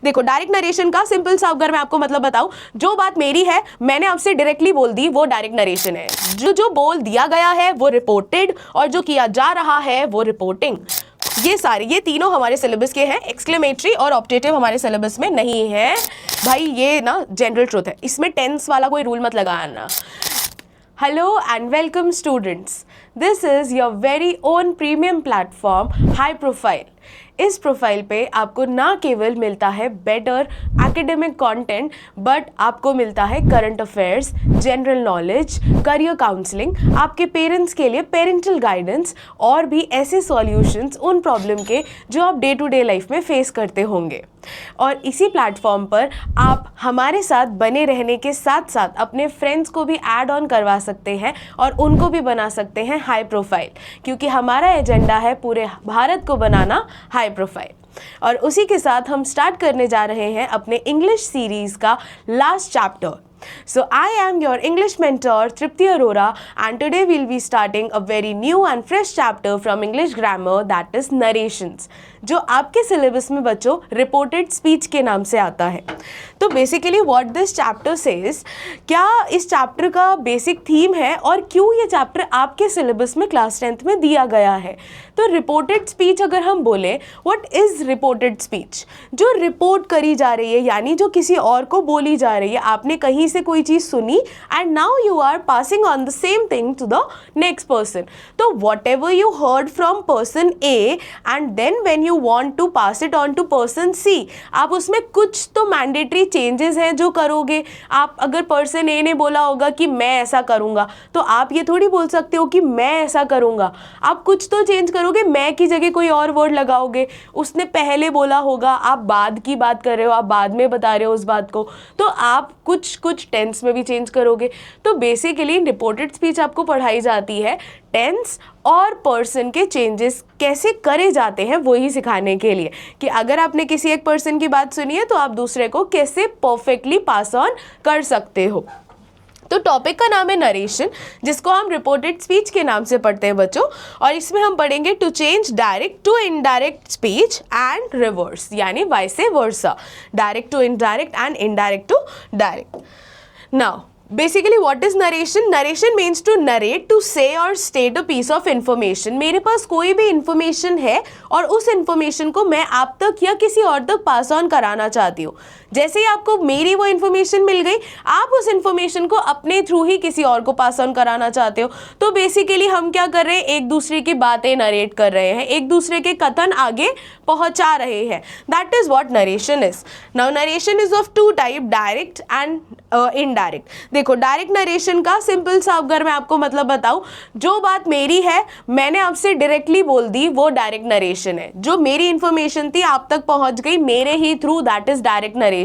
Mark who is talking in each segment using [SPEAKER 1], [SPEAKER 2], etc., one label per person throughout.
[SPEAKER 1] देखो direct narration का simple सा अगर मैं आपको मतलब बताऊं, जो बात मेरी है मैंने आपसे डायरेक्टली बोल दी, वो डायरेक्ट नरेशन है। जो बोल दिया गया है वो रिपोर्टेड, और जो किया जा रहा है वो रिपोर्टिंग। ये तीनों हमारे सिलेबस के हैं, एक्सक्लेमेटरी और ऑप्टेटिव हमारे सिलेबस में नहीं है भाई। ये ना जनरल ट्रुथ है, इसमें टेंस वाला कोई रूल मत लगाना। Hello and welcome students, this is your very own premium platform high profile. इस प्रोफाइल पे आपको ना केवल मिलता है बेटर एकेडमिक कंटेंट, बट आपको मिलता है current affairs, general knowledge, career counselling, आपके पेरेंट्स के लिए पेरेंटल गाइडेंस, और भी ऐसे सॉल्यूशंस उन प्रॉब्लम के जो आप डे टू डे लाइफ में फेस करते होंगे। और इसी प्लेटफॉर्म पर आप हमारे साथ बने रहने के साथ साथ अपने फ्रेंड्स को भी ऐड ऑन करवा सकते हैं और उनको भी बना सकते हैं हाई प्रोफाइल, क्योंकि हमारा एजेंडा है पूरे भारत को बनाना हाई प्रोफाइल। और उसी के साथ हम स्टार्ट करने जा रहे हैं अपने इंग्लिश सीरीज का last chapter. So I am your English mentor Tripti Arora, and today we'll be starting a very new and fresh chapter from English grammar, that is narrations, जो आपके सिलेबस में बच्चों रिपोर्टेड स्पीच के नाम से आता है। तो basically what this chapter says, क्या इस चैप्टर का बेसिक थीम है और क्यों ये चैप्टर आपके सिलेबस में क्लास 10th में दिया गया है। तो रिपोर्टेड स्पीच अगर हम बोले, व्हाट इज रिपोर्टेड स्पीच, जो रिपोर्ट करी जा रही है, यानी जो किसी और को बोली जा रही है। आपने कहीं से कोई चीज सुनी and now you are passing on the same thing to the next person. तो whatever you heard from person A and then when you want to pass it on to person C, आप उसमें कुछ तो mandatory changes हैं जो करोगे। आप अगर पर्सन ए ने बोला होगा कि मैं ऐसा करूंगा, तो आप ये थोड़ी बोल सकते हो कि मैं ऐसा करूंगा। आप कुछ तो चेंज करोगे, मैं की जगह कोई और वर्ड लगाओगे। उसने पहले बोला होगा, आप बाद की बात कर रहे हो, आप बाद में बता रहे हो उस बात को, तो आप कुछ टेंस में भी चेंज करोगे। तो बेसिकली रिपोर्टेड स्पीच आपको पढ़ाई जाती है टेंस और पर्सन के चेंजेस कैसे करे जाते हैं वही सिखाने के लिए, कि अगर आपने किसी एक पर्सन की बात सुनी है तो आप दूसरे को कैसे परफेक्टली पास ऑन कर सकते हो। तो टॉपिक का नाम है नरेशन, जिसको हम रिपोर्टेड स्पीच के नाम से पढ़ते हैं बच्चों। और इसमें हम पढ़ेंगे to change direct to indirect speech and reverse, यानी vice versa, direct to indirect and indirect to direct. Now basically what is narration? Narration means to narrate, to say और state a piece of information. मेरे पास कोई भी information है और उस information को मैं आप तक या किसी और तक पास ऑन कराना चाहती हूँ। जैसे ही आपको मेरी वो इन्फॉर्मेशन मिल गई, आप उस इन्फॉर्मेशन को अपने थ्रू ही किसी और को पास ऑन कराना चाहते हो। तो बेसिकली हम क्या कर रहे हैं, एक दूसरे की बातें नरेट कर रहे हैं, एक दूसरे के कथन आगे पहुंचा रहे हैं। That is what narration is. Now narration is of two type, direct and indirect. देखो डायरेक्ट नरेशन का सिंपल सा अगर मैं आपको मतलब बताऊं, जो बात मेरी है मैंने आपसे डायरेक्टली बोल दी, वो डायरेक्ट नरेशन है। जो मेरी इंफॉर्मेशन थी आप तक पहुंच गई मेरे ही through, that is direct narration.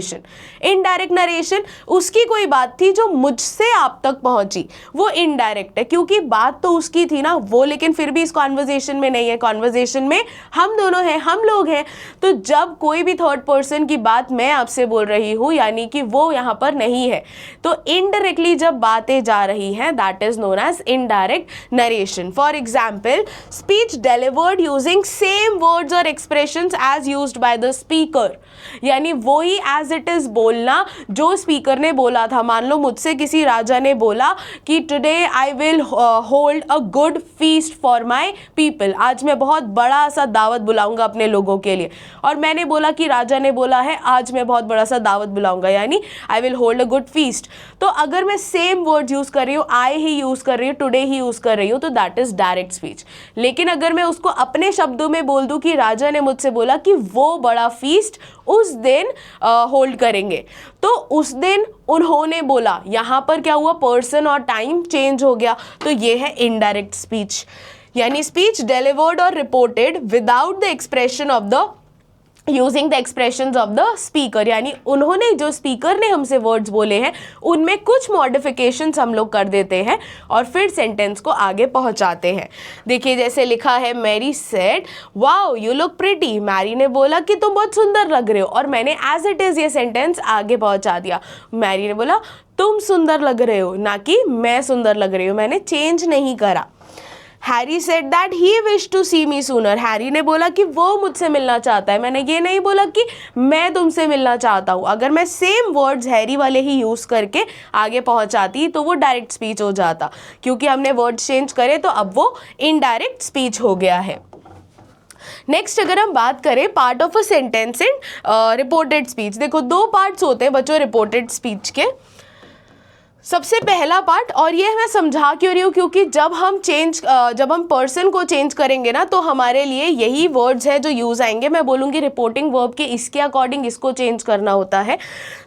[SPEAKER 1] Indirect narration, उसकी कोई बात थी जो मुझसे आप तक पहुंची, वो इनडायरेक्ट है, क्योंकि बात तो उसकी थी ना वो, लेकिन फिर भी इस कॉन्वर्जेशन में नहीं है। कॉन्वर्जेशन में हम दोनों हैं, हम लोग हैं। तो जब कोई भी थर्ड पर्सन की बात मैं आपसे बोल रही हूं, यानी कि वो यहां पर नहीं है, तो इनडायरेक्टली जब बातें जा रही हैं, that is known as indirect narration. For example, speech delivered using same words और expressions as used by the speaker, यानी वही एज इट इज बोलना जो स्पीकर ने बोला था। मान लो मुझसे किसी राजा ने बोला कि today I will hold a good feast for my people, आज मैं बहुत बड़ा सा दावत बुलाऊंगा अपने लोगों के लिए। और मैंने बोला कि राजा ने बोला है आज मैं बहुत बड़ा सा दावत बुलाऊंगा, यानी I will hold a good feast. तो अगर मैं सेम वर्ड यूज कर रही हूँ, आई ही यूज कर रही हूँ, टुडे ही यूज कर रही हूँ, तो दैट इज डायरेक्ट स्पीच। लेकिन अगर मैं उसको अपने शब्दों में बोल दूं कि राजा ने मुझसे बोला कि वो बड़ा फीस्ट उस दिन होल्ड करेंगे, तो उस दिन उन्होंने बोला, यहां पर क्या हुआ, पर्सन और टाइम चेंज हो गया। तो ये है इनडायरेक्ट स्पीच, यानी स्पीच डिलीवर्ड और reported without the expression of the using the expressions of the speaker, यानी उन्होंने जो स्पीकर ने हमसे वर्ड्स बोले हैं उनमें कुछ मॉडिफिकेशंस हम लोग कर देते हैं और फिर सेंटेंस को आगे पहुंचाते हैं। देखिए जैसे लिखा है, Mary said wow you look pretty, Mary ने बोला कि तुम बहुत सुंदर लग रहे हो, और मैंने एज इट इज ये सेंटेंस आगे पहुंचा दिया। मैरी ने बोला तुम सुंदर लग रहे हो, ना कि मैं सुंदर लग रही हूँ, मैंने चेंज नहीं करा। Harry said that he wish to see me sooner, Harry ने बोला कि वो मुझसे मिलना चाहता है, मैंने ये नहीं बोला कि मैं तुमसे मिलना चाहता हूँ। अगर मैं सेम वर्ड्स हैरी वाले ही यूज़ करके आगे पहुँचाती तो वो डायरेक्ट स्पीच हो जाता, क्योंकि हमने वर्ड्स चेंज करे तो अब वो इनडायरेक्ट स्पीच हो गया है। नेक्स्ट अगर हम बात करें part of a sentence in reported speech, देखो दो पार्ट्स होते हैं बच्चों रिपोर्टेड स्पीच के। सबसे पहला पार्ट, और ये मैं समझा क्यों रही हूँ, क्योंकि जब हम पर्सन को चेंज करेंगे ना तो हमारे लिए यही वर्ड्स है जो यूज़ आएंगे। मैं बोलूँगी रिपोर्टिंग वर्ब के इसके अकॉर्डिंग इसको चेंज करना होता है।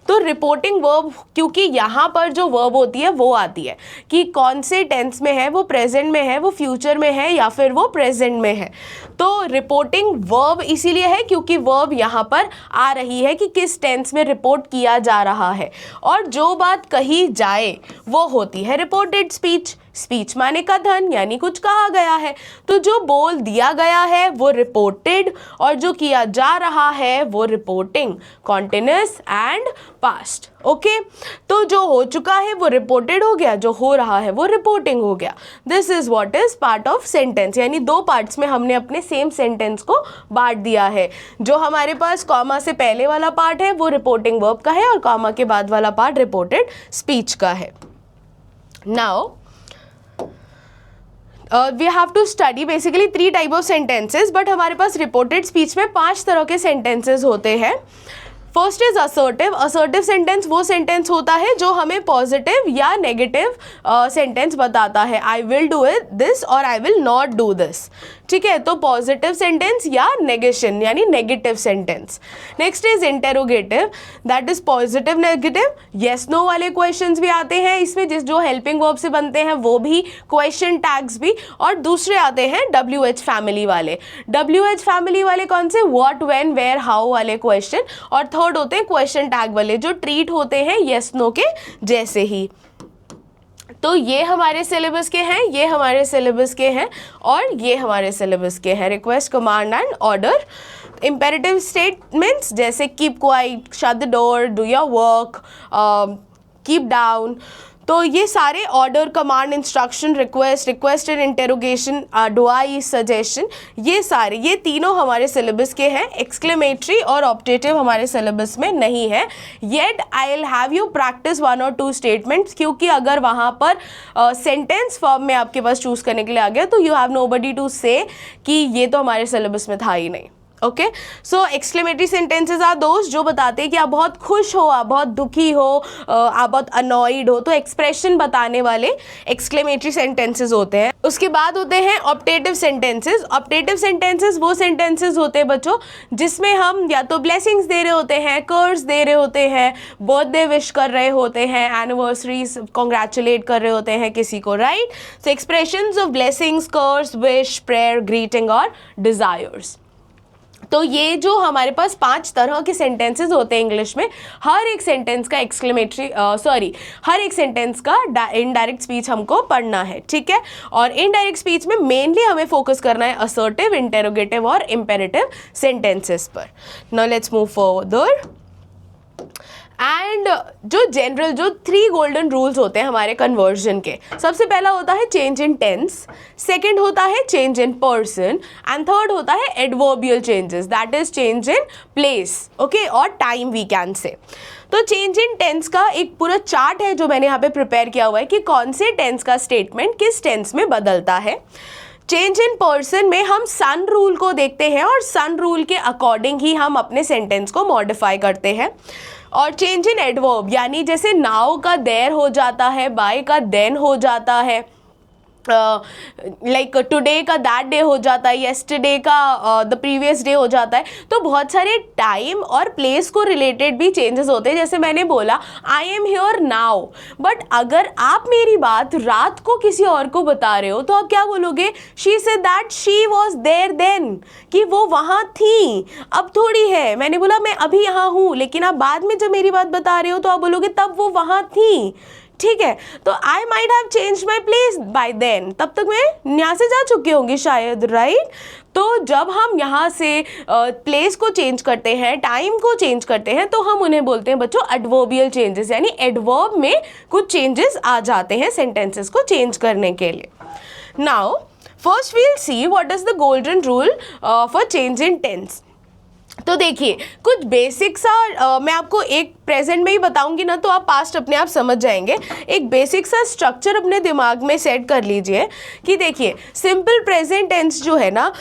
[SPEAKER 1] तो रिपोर्टिंग वर्ब, क्योंकि यहाँ पर जो वर्ब होती है वो आती है कि कौन से टेंस में है, वो प्रेजेंट में है, वो फ्यूचर में है या फिर वो प्रेजेंट में है। तो रिपोर्टिंग वर्ब इसीलिए है क्योंकि वर्ब यहाँ पर आ रही है कि किस टेंस में रिपोर्ट किया जा रहा है, और जो बात कही जाए वो होती है रिपोर्टेड स्पीच। स्पीच माने कथन, यानी कुछ कहा गया है। तो जो बोल दिया गया है वो रिपोर्टेड, और जो किया जा रहा है वो reporting, continuous and past. Okay, तो जो हो चुका है वो रिपोर्टेड हो गया, जो हो रहा है वो रिपोर्टिंग हो गया। This is what is part of sentence, यानी दो पार्ट्स में हमने अपने सेम सेंटेंस को बांट दिया है। जो हमारे पास कॉमा से पहले वाला पार्ट है वो रिपोर्टिंग वर्ब का है, और कॉमा के बाद वाला पार्ट रिपोर्टेड स्पीच का है। Now we have to study basically 3 type of sentences, but हमारे पास रिपोर्टेड स्पीच में 5 तरह के सेंटेंसेस होते हैं। First is assertive. Assertive sentence वो सेंटेंस होता है जो हमें पॉजिटिव या नेगेटिव सेंटेंस बताता है, I will do it this और I will not do this. ठीक है, तो पॉजिटिव सेंटेंस या नेगेशन यानी negative sentence. Next is interrogative, that is positive negative, yes no वाले क्वेश्चंस भी आते हैं इसमें, जो हेल्पिंग वर्ब से बनते हैं वो भी, क्वेश्चन टैग्स भी, और दूसरे आते हैं WH फैमिली वाले। WH फैमिली वाले कौन से, व्हाट, व्हेन, वेयर, हाउ वाले क्वेश्चन, और थर्ड होते हैं क्वेश्चन टैग वाले जो ट्रीट होते हैं येस नो के जैसे ही। तो ये हमारे सिलेबस के हैं, ये हमारे सिलेबस के हैं, और ये हमारे सिलेबस के हैं। Request, command and order. Imperative statements जैसे keep quiet, shut the door, do your work, keep down, तो ये सारे order, command, instruction, request and interrogation, advice, suggestion, ये तीनों हमारे सिलेबस के हैं। एक्सक्लेमेटरी और ऑप्टेटिव हमारे सिलेबस में नहीं है। Yet I will have you practice 1 or 2 statements, क्योंकि अगर वहाँ पर सेंटेंस फॉर्म में आपके पास चूज़ करने के लिए आ गया तो यू हैव नोबडी टू से कि ये तो हमारे सिलेबस में था ही नहीं। Okay, so exclamatory sentences are दोस्त जो बताते हैं कि आप बहुत खुश हो, आप बहुत दुखी हो, आप बहुत अनॉइड हो, तो एक्सप्रेशन बताने वाले एक्सक्लेमेटरी सेंटेंसेज होते हैं। उसके बाद होते हैं ऑप्टेटिव सेंटेंसेज। ऑप्टेटिव सेंटेंसेज वो सेंटेंसेज होते हैं बच्चों जिसमें हम या तो ब्लेसिंग्स दे रहे होते हैं, कर्स दे रहे होते हैं, बर्थडे विश कर रहे होते हैं, एनिवर्सरीज कॉन्ग्रेचुलेट कर रहे होते हैं किसी को, right. So expressions of blessings, curse, wish, prayer, greeting और डिजायर्स। तो ये जो हमारे पास 5 तरह के सेंटेंसेस होते हैं इंग्लिश में, हर एक सेंटेंस का हर एक सेंटेंस का इनडायरेक्ट स्पीच हमको पढ़ना है, ठीक है। और इनडायरेक्ट स्पीच में मेनली हमें फोकस करना है असर्टिव, इंटेरोगेटिव और इंपेरेटिव सेंटेंसेस पर। Now let's move further. And जो 3 गोल्डन रूल्स होते हैं हमारे कन्वर्जन के, सबसे पहला होता है चेंज इन टेंस, सेकंड होता है change in person, and third होता है adverbial changes, that is change in place, okay, और टाइम वी कैन से। तो चेंज इन टेंस का एक पूरा चार्ट है जो मैंने यहाँ पे प्रिपेयर किया हुआ है कि कौन से टेंस का स्टेटमेंट किस टेंस में बदलता है। चेंज इन पर्सन में हम सन रूल को देखते हैं और सन रूल के अकॉर्डिंग ही हम अपने सेंटेंस को मॉडिफाई करते हैं। और चेंज इन एडवर्ब यानी जैसे नाउ का देयर हो जाता है, बाय का देन हो जाता है, लाइक टुडे का दैट डे हो जाता है, येस्टरडे का द प्रीवियस डे हो जाता है। तो बहुत सारे टाइम और प्लेस को रिलेटेड भी चेंजेस होते हैं। जैसे मैंने बोला I am here now, but अगर आप मेरी बात रात को किसी और को बता रहे हो तो आप क्या बोलोगे, she said that she was there then, कि वो वहाँ थी, अब थोड़ी है। मैंने बोला मैं अभी यहाँ हूँ, लेकिन आप बाद में जब मेरी बात बता रहे हो तो आप बोलोगे तब वो वहाँ थी, ठीक है। तो I might have change my place by then, तब तक मैं यहाँ से जा चुकी होंगी शायद, राइट। तो जब हम यहाँ से प्लेस को चेंज करते हैं, टाइम को चेंज करते हैं, तो हम उन्हें बोलते हैं बच्चों एडवर्बियल चेंजेस, यानी एडवर्ब में कुछ चेंजेस आ जाते हैं सेंटेंसेस को चेंज करने के लिए। Now first we'll see what is the golden rule for change in tense. तो देखिए कुछ बेसिक सा मैं आपको एक प्रेजेंट में ही बताऊंगी ना, तो आप पास्ट अपने आप समझ जाएंगे। एक बेसिक सा स्ट्रक्चर अपने दिमाग में सेट कर लीजिए कि देखिए सिंपल प्रेजेंट टेंस जो है ना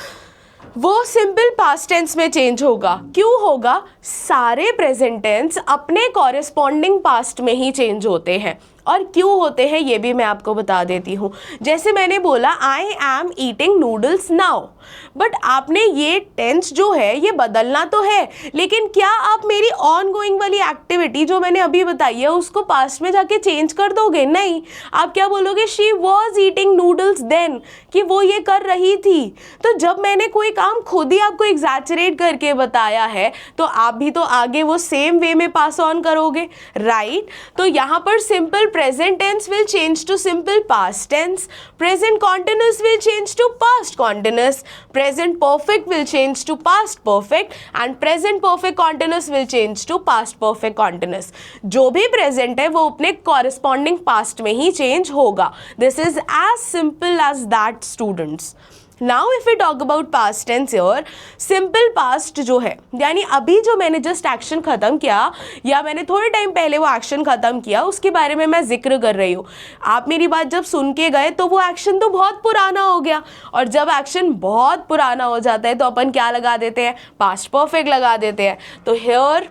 [SPEAKER 1] वो सिंपल पास्ट टेंस में चेंज होगा। क्यों होगा? सारे प्रेजेंट टेंस अपने कॉरेस्पॉन्डिंग पास्ट में ही चेंज होते हैं। और क्यों होते हैं ये भी मैं आपको बता देती हूँ। जैसे मैंने बोला I am eating noodles now, but आपने ये टेंस जो है ये बदलना तो है, लेकिन क्या आप मेरी ऑन गोइंग वाली एक्टिविटी जो मैंने अभी बताई है उसको पास्ट में जाके चेंज कर दोगे? नहीं, आप क्या बोलोगे? She was eating noodles then, कि वो ये कर रही थी। तो जब मैंने कोई काम खुद ही आपको एग्जैचरेट करके बताया है तो आप भी तो आगे वो सेम वे में पास ऑन करोगे, राइट? तो यहाँ पर simple present tense will change to simple past tense, present continuous will change to past continuous, present perfect will change to past perfect and present perfect continuous will change to past perfect continuous। जो भी present है वो अपने corresponding past में ही change होगा। This is as simple as that, students। Now if we talk about past tense here, simple past जो है यानी अभी जो मैंने जस्ट एक्शन खत्म किया या मैंने थोड़े टाइम पहले वो एक्शन खत्म किया उसके बारे में मैं जिक्र कर रही हूँ। आप मेरी बात जब सुन के गए तो वो एक्शन तो बहुत पुराना हो गया, और जब एक्शन बहुत पुराना हो जाता है तो अपन क्या लगा देते हैं? पास्ट परफेक्ट लगा देते हैं। तो here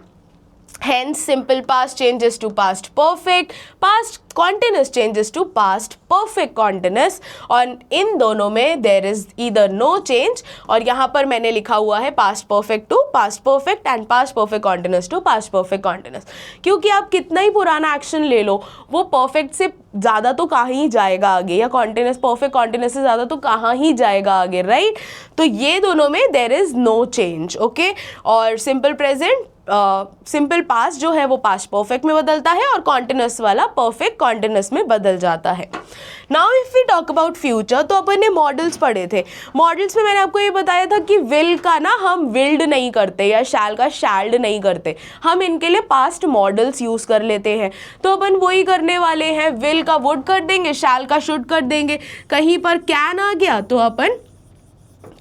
[SPEAKER 1] hence simple past changes to past perfect, past continuous changes to past perfect continuous, और इन दोनों में there is either no change, और यहाँ पर मैंने लिखा हुआ है past perfect to past perfect and past perfect continuous to past perfect continuous, क्योंकि आप कितना ही पुराना एक्शन ले लो वो perfect से ज़्यादा तो कहाँ ही जाएगा आगे, या continuous perfect continuous से ज़्यादा तो कहाँ ही जाएगा आगे, राइट? तो ये दोनों में there is no change, okay? और simple present सिंपल पास्ट जो है वो पास्ट परफेक्ट में बदलता है और कॉन्टिन्यूस वाला परफेक्ट कॉन्टिन्यूस में बदल जाता है। Now if we talk about future, तो अपन ने मॉडल्स पढ़े थे। मॉडल्स में मैंने आपको ये बताया था कि विल का ना हम विल्ड नहीं करते या शैल का शैल्ड नहीं करते, हम इनके लिए पास्ट मॉडल्स यूज कर लेते हैं। तो अपन वही करने वाले हैं, विल का वुड कर देंगे, शैल का शुड कर देंगे। कहीं पर कैन आ गया तो अपन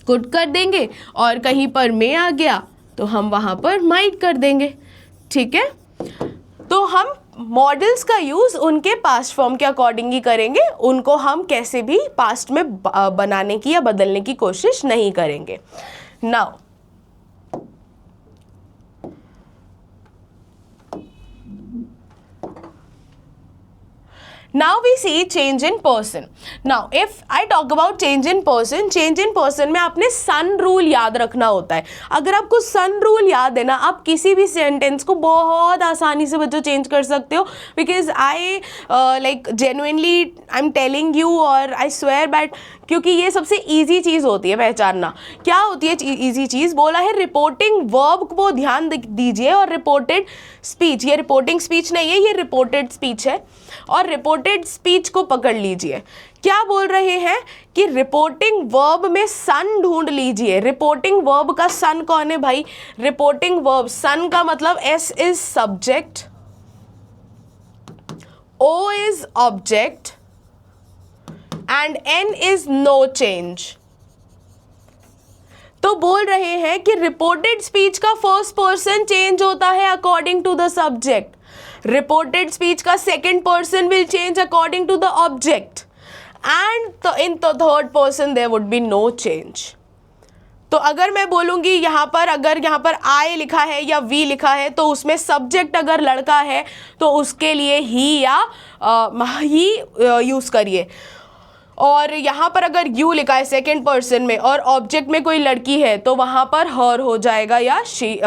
[SPEAKER 1] कुड कर देंगे, और कहीं पर मे आ गया तो हम वहाँ पर माइट कर देंगे, ठीक है? तो हम मॉडल्स का यूज़ उनके पास्ट फॉर्म के अकॉर्डिंग ही करेंगे, उनको हम कैसे भी पास्ट में बनाने की या बदलने की कोशिश नहीं करेंगे। Now now we see change in person। now if I talk about change in person में आपने सन रूल याद रखना होता है। अगर आपको सन रूल याद है ना, आप किसी भी सेंटेंस को बहुत आसानी से बच्चों चेंज कर सकते हो, because I like genuinely I am telling you और आई स्वेयर दैट, क्योंकि ये सबसे इजी चीज़ होती है पहचानना। क्या होती है इजी चीज़? बोला है रिपोर्टिंग वर्ब को ध्यान दीजिए, और रिपोर्टेड स्पीच, ये रिपोर्टिंग स्पीच नहीं है, ये रिपोर्टेड स्पीच है, और रिपोर्टेड स्पीच को पकड़ लीजिए। क्या बोल रहे हैं कि रिपोर्टिंग वर्ब में सन ढूंढ लीजिए। रिपोर्टिंग वर्ब का सन कौन है भाई? रिपोर्टिंग वर्ब सन का मतलब S is subject, O is object and N is no change. तो बोल रहे हैं कि रिपोर्टेड स्पीच का फर्स्ट पर्सन चेंज होता है according to the subject, reported speech का second person will change according to the object, and in the third person there would be no change. तो अगर मैं बोलूँगी यहाँ पर, अगर यहाँ पर आई लिखा है या वी लिखा है तो उसमें सब्जेक्ट अगर लड़का है तो उसके लिए ही या ही यूज़ करिए, और यहाँ पर अगर यू लिखा है सेकेंड पर्सन में और ऑब्जेक्ट में कोई लड़की है तो वहाँ पर हर हो जाएगा, या शी,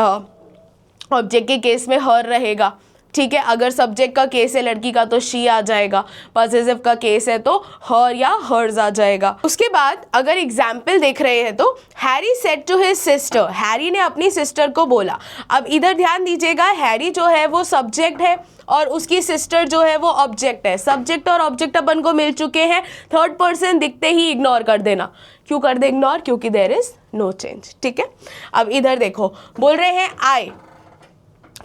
[SPEAKER 1] ऑब्जेक्ट के केस में हर रहेगा, ठीक है? अगर सब्जेक्ट का केस है लड़की का तो शी आ जाएगा, पॉसेसिव का केस है तो हर या हर्ज आ जाएगा। उसके बाद अगर एग्जाम्पल देख रहे हैं तो Harry said to his sister, Harry ने अपनी सिस्टर को बोला। अब इधर ध्यान दीजिएगा, हैरी जो है वो सब्जेक्ट है और उसकी सिस्टर जो है वो ऑब्जेक्ट है। सब्जेक्ट और ऑब्जेक्ट अपन को मिल चुके हैं, थर्ड पर्सन दिखते ही इग्नोर कर देना। क्यों कर दे इग्नोर? क्योंकि देयर इज नो चेंज, ठीक है? अब इधर देखो, बोल रहे हैं आई,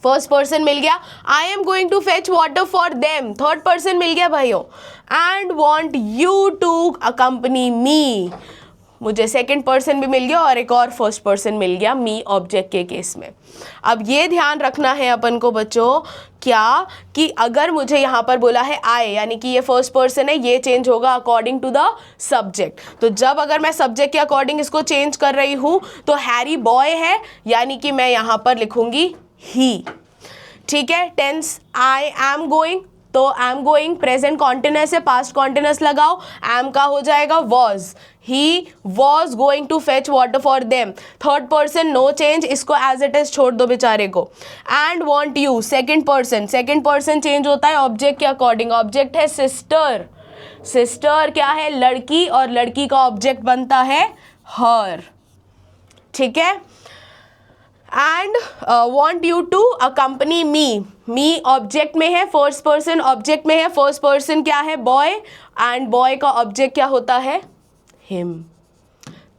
[SPEAKER 1] फर्स्ट पर्सन मिल गया, I am going to fetch water for them, third person मिल गया भाइयों, and want you to accompany me, मुझे सेकंड पर्सन भी मिल गया और एक और फर्स्ट पर्सन मिल गया मी ऑब्जेक्ट के केस में। अब ये ध्यान रखना है अपन को बच्चों क्या कि अगर मुझे यहाँ पर बोला है आई, यानी कि ये फर्स्ट पर्सन है, ये चेंज होगा अकॉर्डिंग टू द सब्जेक्ट। तो जब अगर मैं सब्जेक्ट के अकॉर्डिंग इसको चेंज कर रही हूँ तो हैरी बॉय है, यानी कि मैं यहाँ पर लिखूंगी ही। ठीक है, टेंस आई एम गोइंग, तो I am going present continuous है, पास्ट कॉन्टिन्यूअस लगाओ, एम का हो जाएगा was, he was going to fetch water for them. Third person no change, इसको एज इट इज छोड़ दो बेचारे को। And want you second person, second person change होता है ऑब्जेक्ट के अकॉर्डिंग। ऑब्जेक्ट है सिस्टर, सिस्टर क्या है लड़की, और लड़की का ऑब्जेक्ट बनता है हर। ठीक है, and want you to accompany me, me object में है, फर्स्ट पर्सन ऑब्जेक्ट में है, फर्स्ट पर्सन क्या है बॉय, एंड बॉय का ऑब्जेक्ट क्या होता है हिम।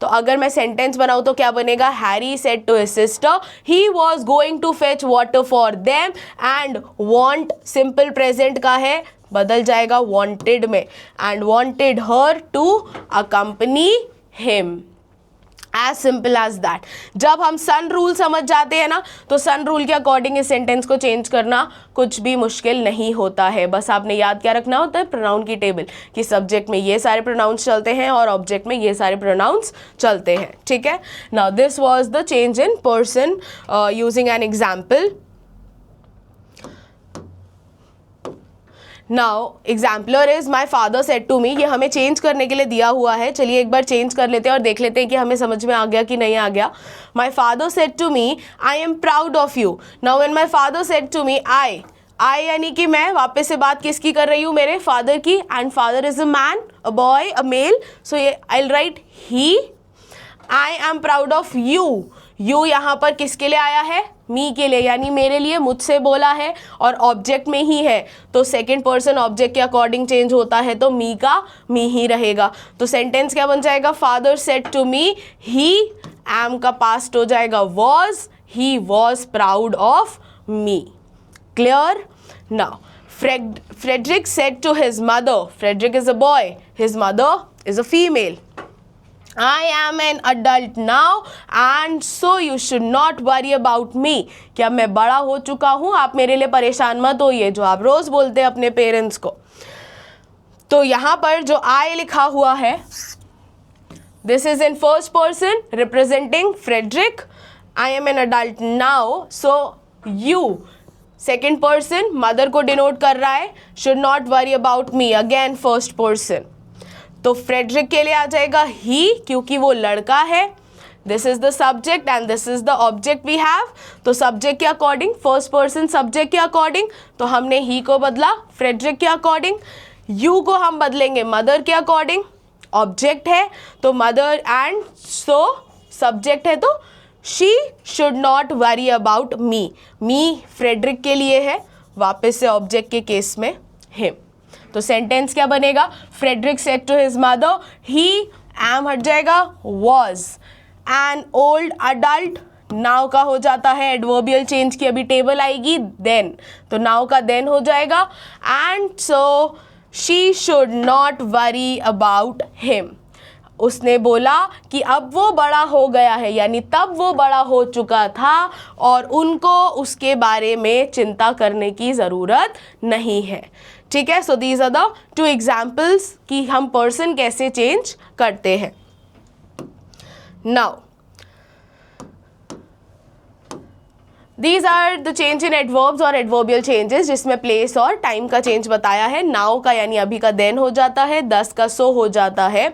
[SPEAKER 1] तो अगर मैं सेंटेंस बनाऊं तो क्या बनेगा, Harry said to his sister he was going to fetch water for them, and want simple present का है, बदल जाएगा वॉन्टेड में, and wanted her to accompany him. As simple as that. जब हम सन रूल समझ जाते हैं ना, तो सन रूल के अकॉर्डिंग इस सेंटेंस को चेंज करना कुछ भी मुश्किल नहीं होता है। बस आपने याद क्या रखना होता है, प्रोनाउन की टेबल, कि सब्जेक्ट में ये सारे प्रोनाउंस चलते हैं और ऑब्जेक्ट में ये सारे प्रोनाउंस चलते हैं। ठीक है, now this was the change in person using an example. Now example is my father said to me, ये हमें चेंज करने के लिए दिया हुआ है। चलिए एक बार चेंज कर लेते हैं और देख लेते हैं कि हमें समझ में आ गया कि नहीं आ गया। My father said to me I am proud of you. Now when my father said to me I यानी कि मैं वापस से बात किसकी कर रही हूँ, मेरे फादर की, and father is a man, a boy, a male, so ये I will write he. I am proud of you, you यहाँ पर किसके लिए आया है, मी के लिए, यानी मेरे लिए, मुझसे बोला है और ऑब्जेक्ट में ही है, तो सेकंड पर्सन ऑब्जेक्ट के अकॉर्डिंग चेंज होता है, तो मी का मी ही रहेगा। तो सेंटेंस क्या बन जाएगा, father said to me he, am का पास्ट हो जाएगा was, he was proud of me. Clear. Now Frederick said to his mother, Frederick is a boy, his mother is a female, I am an adult now and so you should not worry about me। क्या मैं बड़ा हो चुका हूँ, आप मेरे लिए परेशान मत होइए, जो आप रोज बोलते हैं अपने पेरेंट्स को। तो यहाँ पर जो I लिखा हुआ है, this is in first person representing Frederick। I am an adult now, so you second person mother को डिनोट कर रहा है, should not worry about me, again first person। तो फ्रेडरिक के लिए आ जाएगा ही, क्योंकि वो लड़का है। This is the subject and this is the object we have. तो सब्जेक्ट के अकॉर्डिंग, फर्स्ट पर्सन सब्जेक्ट के अकॉर्डिंग, तो हमने ही को बदला फ्रेडरिक के अकॉर्डिंग। यू को हम बदलेंगे मदर के अकॉर्डिंग, ऑब्जेक्ट है तो मदर, एंड सो सब्जेक्ट है तो she should not worry about me, me Frederick के लिए है, वापस से ऑब्जेक्ट के केस में हिम। तो सेंटेंस क्या बनेगा, Frederick said to his mother he, am हट जाएगा was, an old adult, now का हो जाता है एडवर्बियल चेंज की अभी टेबल आएगी, देन, तो नाउ का देन हो जाएगा, and so she should not worry about him. उसने बोला कि अब वो बड़ा हो गया है, यानी तब वो बड़ा हो चुका था और उनको उसके बारे में चिंता करने की ज़रूरत नहीं है। ठीक है, so these are the two examples कि हम पर्सन कैसे चेंज करते हैं। Now these are the change in adverbs और एडवर्बियल चेंजेस, जिसमें प्लेस और टाइम का चेंज बताया है। नाउ का यानी अभी का देन हो जाता है, 10 का सो हो जाता है,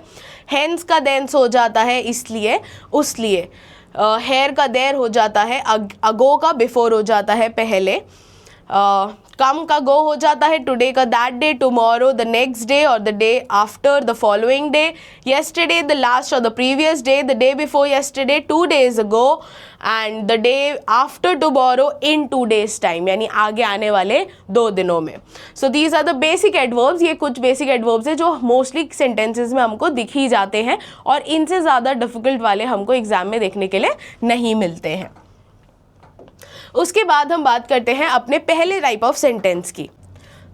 [SPEAKER 1] हेंस का देन हो जाता है इसलिए उसलिए, हेयर का देर हो जाता है, अगो का बिफोर हो जाता है पहले, कम का गो हो जाता है, टुडे का that day, tomorrow the next day और the day after the following day, yesterday the last और the previous day, the day before yesterday 2 days ago, and the day after tomorrow in 2 days time, यानी आगे आने वाले 2 दिनों में। So these are the basic adverbs. ये कुछ basic adverbs हैं जो मोस्टली सेंटेंसेज में हमको दिख ही जाते हैं और इनसे ज़्यादा डिफिकल्ट वाले हमको एग्जाम में देखने के लिए नहीं मिलते हैं। उसके बाद हम बात करते हैं अपने पहले टाइप ऑफ सेंटेंस की।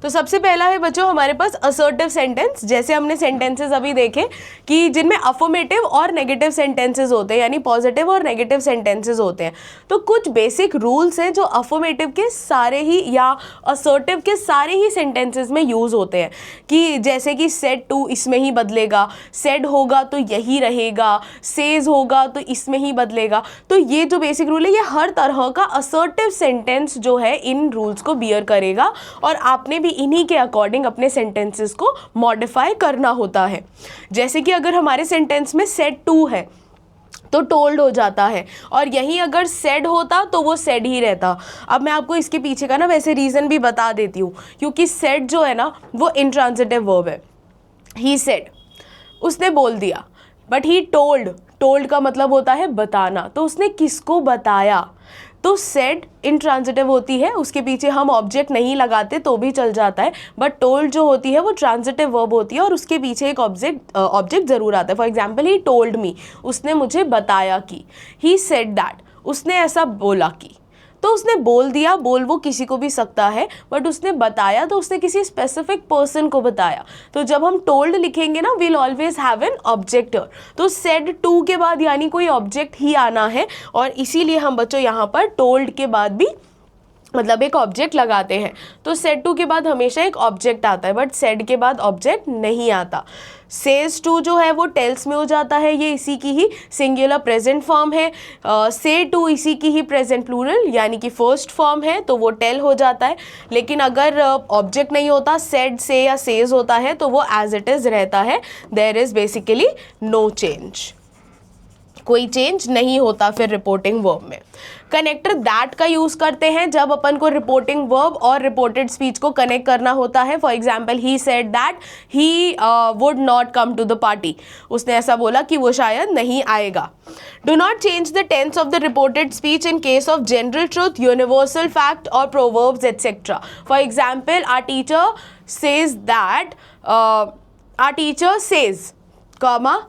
[SPEAKER 1] तो सबसे पहला है बच्चों हमारे पास असर्टिव सेंटेंस। जैसे हमने सेंटेंसेस अभी देखे कि जिनमें अफर्मेटिव और नेगेटिव सेंटेंसेस होते हैं, यानी पॉजिटिव और नेगेटिव सेंटेंसेस होते हैं। तो कुछ बेसिक रूल्स हैं जो अफर्मेटिव के सारे ही या असर्टिव के सारे ही सेंटेंसेस में यूज होते हैं, कि जैसे कि सेड टू इसमें ही बदलेगा, सेड होगा तो यही रहेगा, सेज होगा तो इसमें ही बदलेगा। तो ये जो बेसिक रूल है ये हर तरह का असर्टिव सेंटेंस जो है इन रूल्स को बियर करेगा, और आपने भी इन्हीं के अकॉर्डिंग अपने सेंटेंसेस को मॉडिफाई करना होता है। जैसे कि अगर हमारे सेंटेंस में सेड टू है तो टोल्ड हो जाता है, और यही अगर सेड होता तो वो सेड ही रहता। अब मैं आपको इसके पीछे का ना वैसे रीज़न भी बता देती हूँ, क्योंकि सेड जो है ना वो इंट्रांजिटिव वर्ब है। ही सेड, उसने बोल दिया, बट ही टोल्ड, टोल्ड का मतलब होता है बताना, तो उसने किसको बताया। तो सेड इंट्रांजिटिव होती है, उसके पीछे हम ऑब्जेक्ट नहीं लगाते तो भी चल जाता है, बट टोल्ड जो होती है वो ट्रांजिटिव वर्ब होती है और उसके पीछे एक ऑब्जेक्ट ज़रूर आता है। For example he told me, उसने मुझे बताया कि। ही सेड दैट, उसने ऐसा बोला कि। तो उसने बोल दिया, बोल वो किसी को भी सकता है, बट उसने बताया तो उसने किसी स्पेसिफिक पर्सन को बताया। तो जब हम टोल्ड लिखेंगे ना, विल ऑलवेज हैव एन ऑब्जेक्टर, तो सेड टू के बाद यानी कोई ऑब्जेक्ट ही आना है, और इसीलिए हम बच्चों यहाँ पर टोल्ड के बाद भी मतलब एक ऑब्जेक्ट लगाते हैं। तो सेड टू के बाद हमेशा एक ऑब्जेक्ट आता है, बट सेड के बाद ऑब्जेक्ट नहीं आता। सेज टू जो है वो टेल्स में हो जाता है, ये इसी की ही सिंगुलर प्रेजेंट फॉर्म है। से टू इसी की ही प्रेजेंट प्लूरल यानी कि फर्स्ट फॉर्म है, तो वो टेल हो जाता है। लेकिन अगर ऑब्जेक्ट नहीं होता, सेड से या सेज होता है, तो वो एज इट इज़ रहता है। There is basically no change, कोई चेंज नहीं होता फिर रिपोर्टिंग वर्ब में। कनेक्टर दैट का यूज करते हैं जब अपन को रिपोर्टिंग वर्ब और रिपोर्टेड स्पीच को कनेक्ट करना होता है। For example he said that he would not come to the party, उसने ऐसा बोला कि वो शायद नहीं आएगा। Do not change the tense of the reported speech in case of general truth, universal fact और proverbs etcetera. For example our teacher says that, our teacher says comma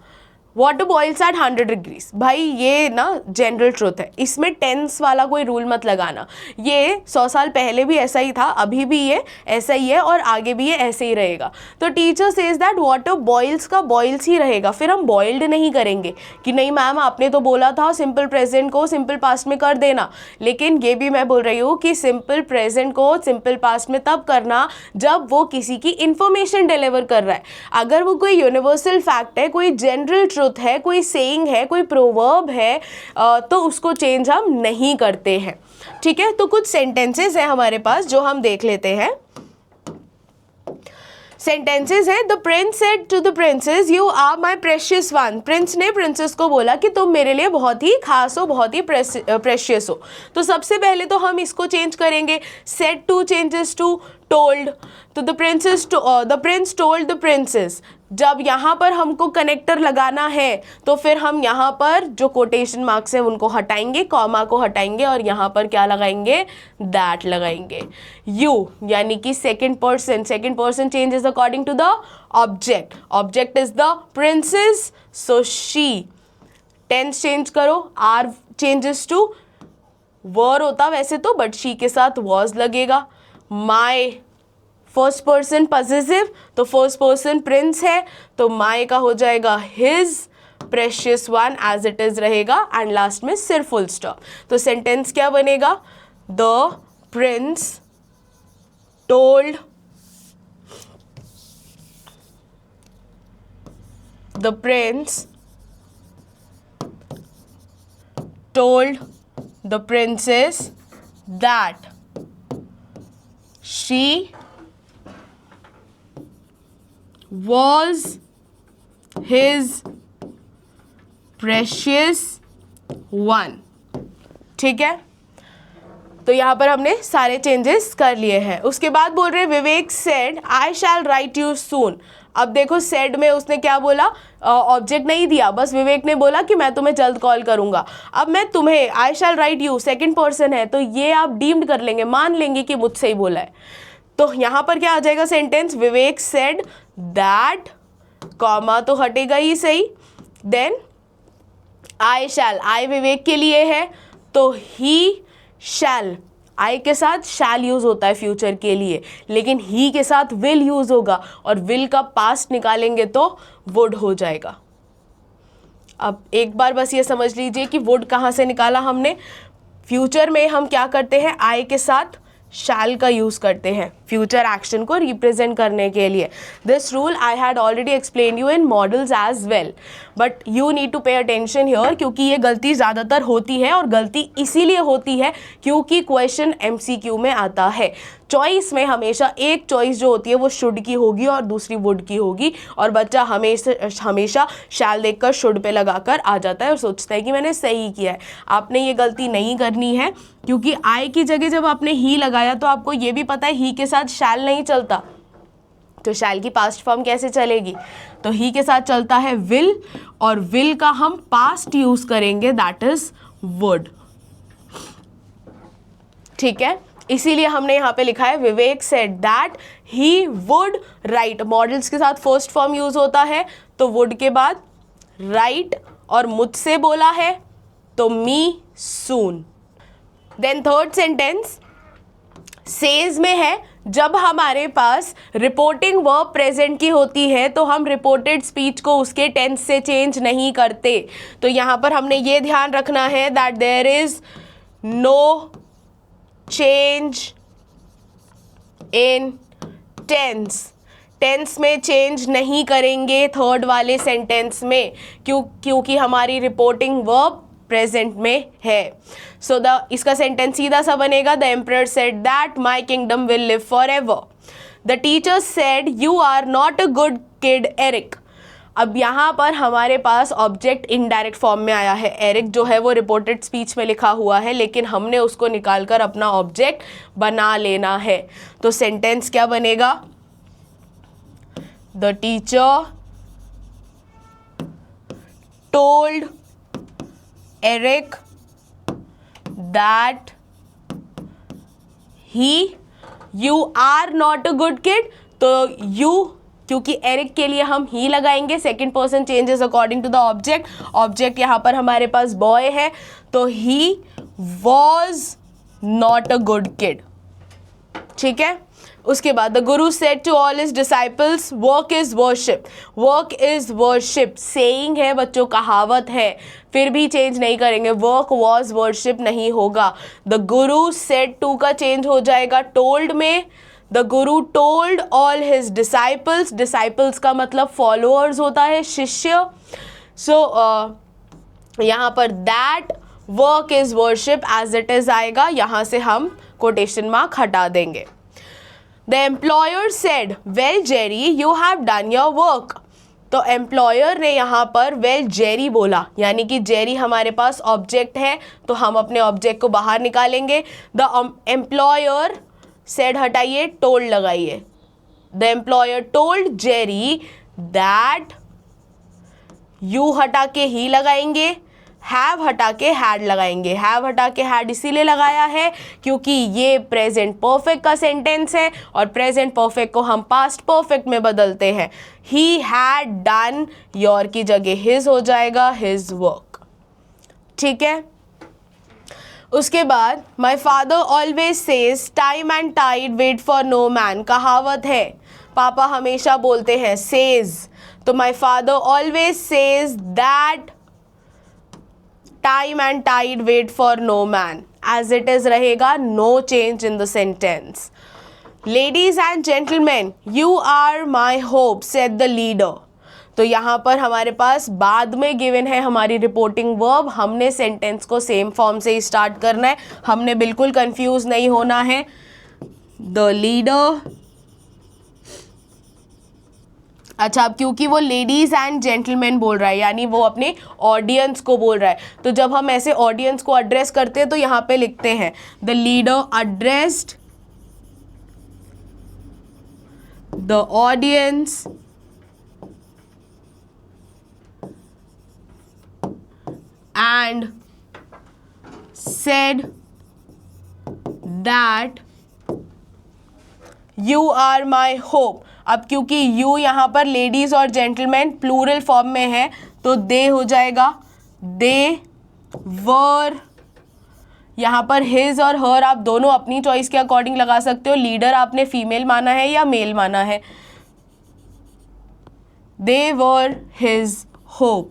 [SPEAKER 1] water boils at 100 degrees. भाई ये ना general truth है, इसमें tense वाला कोई rule मत लगाना। ये 100 साल पहले भी ऐसा ही था, अभी भी ये ऐसा ही है और आगे भी ये ऐसे ही रहेगा। तो teacher says that water boils का बॉइल्स ही रहेगा, फिर हम बॉइल्ड नहीं करेंगे कि नहीं मैम आपने तो बोला था सिंपल प्रेजेंट को सिंपल पास्ट में कर देना। लेकिन ये भी मैं बोल रही हूँ कि सिंपल प्रेजेंट को सिंपल पास्ट में तब करना जब वो किसी की इंफॉर्मेशन डिलीवर कर रहा है। अगर वो कोई यूनिवर्सल फैक्ट है, कोई जनरल है, कोई सेइंग है, कोई प्रोवर्ब है, तो उसको चेंज हम नहीं करते हैं। ठीक है, तो कुछ सेंटेंसेस हैं हमारे पास जो हम देख लेते हैं। सेंटेंसेस है, the prince said to the princess you are my precious one. Prince ने प्रिंसेस को बोला कि तुम मेरे लिए बहुत ही खास हो, बहुत ही प्रेशियस हो। तो सबसे पहले तो हम इसको चेंज करेंगे, said to changes to told, तो the prince told the princess. जब यहाँ पर हमको कनेक्टर लगाना है तो फिर हम यहाँ पर जो कोटेशन मार्क्स हैं उनको हटाएंगे, कॉमा को हटाएंगे और यहाँ पर क्या लगाएंगे, दैट लगाएंगे। यू यानी कि second person changes according to the object, object is the princess, so she. Tense change करो, आर चेंजेस टू वर होता वैसे तो, बट शी के साथ वॉज लगेगा। माई फर्स्ट पर्सन पॉसेसिव, तो फर्स्ट पर्सन प्रिंस है तो माई का हो जाएगा his, precious one as it is रहेगा, एंड लास्ट में सिर्फ फुल स्टॉप। तो सेंटेंस क्या बनेगा, the prince told the prince told the princess that she was his precious one। ठीक है, तो यहाँ पर हमने सारे चेंजेस कर लिए हैं। उसके बाद बोल रहे Vivek said I shall write you soon. अब देखो सेड में उसने क्या बोला, ऑब्जेक्ट नहीं दिया, बस विवेक ने बोला कि मैं तुम्हें जल्द कॉल करूंगा। अब मैं तुम्हें, आई shall write you second person है तो ये आप डीम्ड कर लेंगे, मान लेंगे कि मुझसे ही बोला है। तो यहाँ पर क्या आ जाएगा sentence, Vivek said that, comma तो हटेगा ही सही, देन आई शैल, आई विवेक के लिए है तो ही शैल, आई के साथ शैल यूज होता है फ्यूचर के लिए, लेकिन ही के साथ विल यूज होगा और विल का पास्ट निकालेंगे तो वुड हो जाएगा। अब एक बार बस ये समझ लीजिए कि वुड कहाँ से निकाला हमने। फ्यूचर में हम क्या करते हैं, आई के साथ शैल का यूज करते हैं फ्यूचर एक्शन को रिप्रेजेंट करने के लिए। This rule I had already explain you in modals as well, but you need to pay attention here, क्योंकि ये गलती ज़्यादातर होती है और गलती इसीलिए होती है क्योंकि क्वेश्चन MCQ में आता है। चॉइस में हमेशा एक चॉइस जो होती है वो शुड की होगी और दूसरी वुड की होगी, और बच्चा हमेशा शैल देखकर शुड पे लगाकर आ जाता है और सोचता है कि मैंने सही किया है। आपने ये गलती नहीं करनी है, क्योंकि आई की जगह जब आपने ही लगाया तो आपको ये भी पता है ही के साथ शैल नहीं चलता, तो शैल की पास्ट फॉर्म कैसे चलेगी, तो ही के साथ चलता है विल, और विल का हम पास्ट यूज करेंगे, दैट इज वुड। ठीक है, इसीलिए हमने यहाँ पे लिखा है Vivek said that he would write. Models के साथ फर्स्ट फॉर्म यूज होता है तो वुड के बाद राइट, और मुझसे बोला है तो मी सून। देन थर्ड सेंटेंस सेज में है, जब हमारे पास रिपोर्टिंग वर्ब प्रेजेंट की होती है तो हम रिपोर्टेड स्पीच को उसके टेंस से चेंज नहीं करते। तो यहाँ पर हमने ये ध्यान रखना है that there is no change in tense. Tense में चेंज नहीं करेंगे थर्ड वाले सेंटेंस में, क्योंकि हमारी रिपोर्टिंग वर्ब प्रेजेंट में है। सो इसका सेंटेंस सीधा सा बनेगा, the emperor said that my kingdom will live forever. The teacher said you are not a good kid Eric. अब यहाँ पर हमारे पास ऑब्जेक्ट इनडायरेक्ट फॉर्म में आया है। एरिक जो है वो रिपोर्टेड स्पीच में लिखा हुआ है, लेकिन हमने उसको निकालकर अपना ऑब्जेक्ट बना लेना है। तो सेंटेंस क्या बनेगा, the teacher told Eric that you are not a good kid. तो यू, क्योंकि एरिक के लिए हम ही लगाएंगे, second person changes according to the object. Object यहाँ पर हमारे पास बॉय है, तो he was not a good kid. ठीक है, उसके बाद the guru said to all his disciples work is worship. Work is worship saying है बच्चों, कहावत है, फिर भी चेंज नहीं करेंगे, वर्क वॉज वर्शिप नहीं होगा। द गुरु सेड टू का चेंज हो जाएगा टोल्ड में। The guru told all his disciples. Disciples का मतलब फॉलोअर्स होता है, शिष्य। सो यहाँ पर that work is worship as it is आएगा, यहाँ से हम कोटेशन मार्क हटा देंगे। The employer said well Jerry you have done your work. तो एम्प्लॉयर ने यहाँ पर वेल जेरी बोला, यानी कि जेरी हमारे पास ऑब्जेक्ट है, तो हम अपने ऑब्जेक्ट को बाहर निकालेंगे। द एम्प्लॉयर सेड हटाइए, टोल्ड लगाइए। The employer told Jerry that, you हटा के ही लगाएंगे, हैव हटा के हैड लगाएंगे। हैव हटा के हैड इसीलिए लगाया है क्योंकि ये प्रेजेंट परफेक्ट का सेंटेंस है और प्रेजेंट परफेक्ट को हम पास्ट परफेक्ट में बदलते हैं। ही हैड डन, योर की जगह हिज हो जाएगा, हिज वर्क। ठीक है, उसके बाद my father always says time and tide wait for no man. कहावत है, पापा हमेशा बोलते हैं, सेज, तो my father always says that time and tide wait for no man, as it is रहेगा, no change in the sentence. Ladies and gentleman you are my hope said the leader. तो यहाँ पर हमारे पास बाद में given है हमारी reporting verb, हमने सेंटेंस को सेम फॉर्म से ही स्टार्ट करना है, हमने बिल्कुल कंफ्यूज नहीं होना है। द लीडर, अच्छा, अब क्योंकि वो लेडीज एंड जेंटलमैन बोल रहा है, यानी वो अपने ऑडियंस को बोल रहा है, तो जब हम ऐसे ऑडियंस को एड्रेस करते हैं तो यहाँ पे लिखते हैं the leader addressed the audience and said that you are my hope। अब क्योंकि you यहाँ पर लेडीज और जेंटलमैन प्लूरल फॉर्म में है तो दे हो जाएगा, they were यहाँ पर हिज और हर आप दोनों अपनी चॉइस के अकॉर्डिंग लगा सकते हो। लीडर आपने फीमेल माना है या मेल माना है। They were his hope.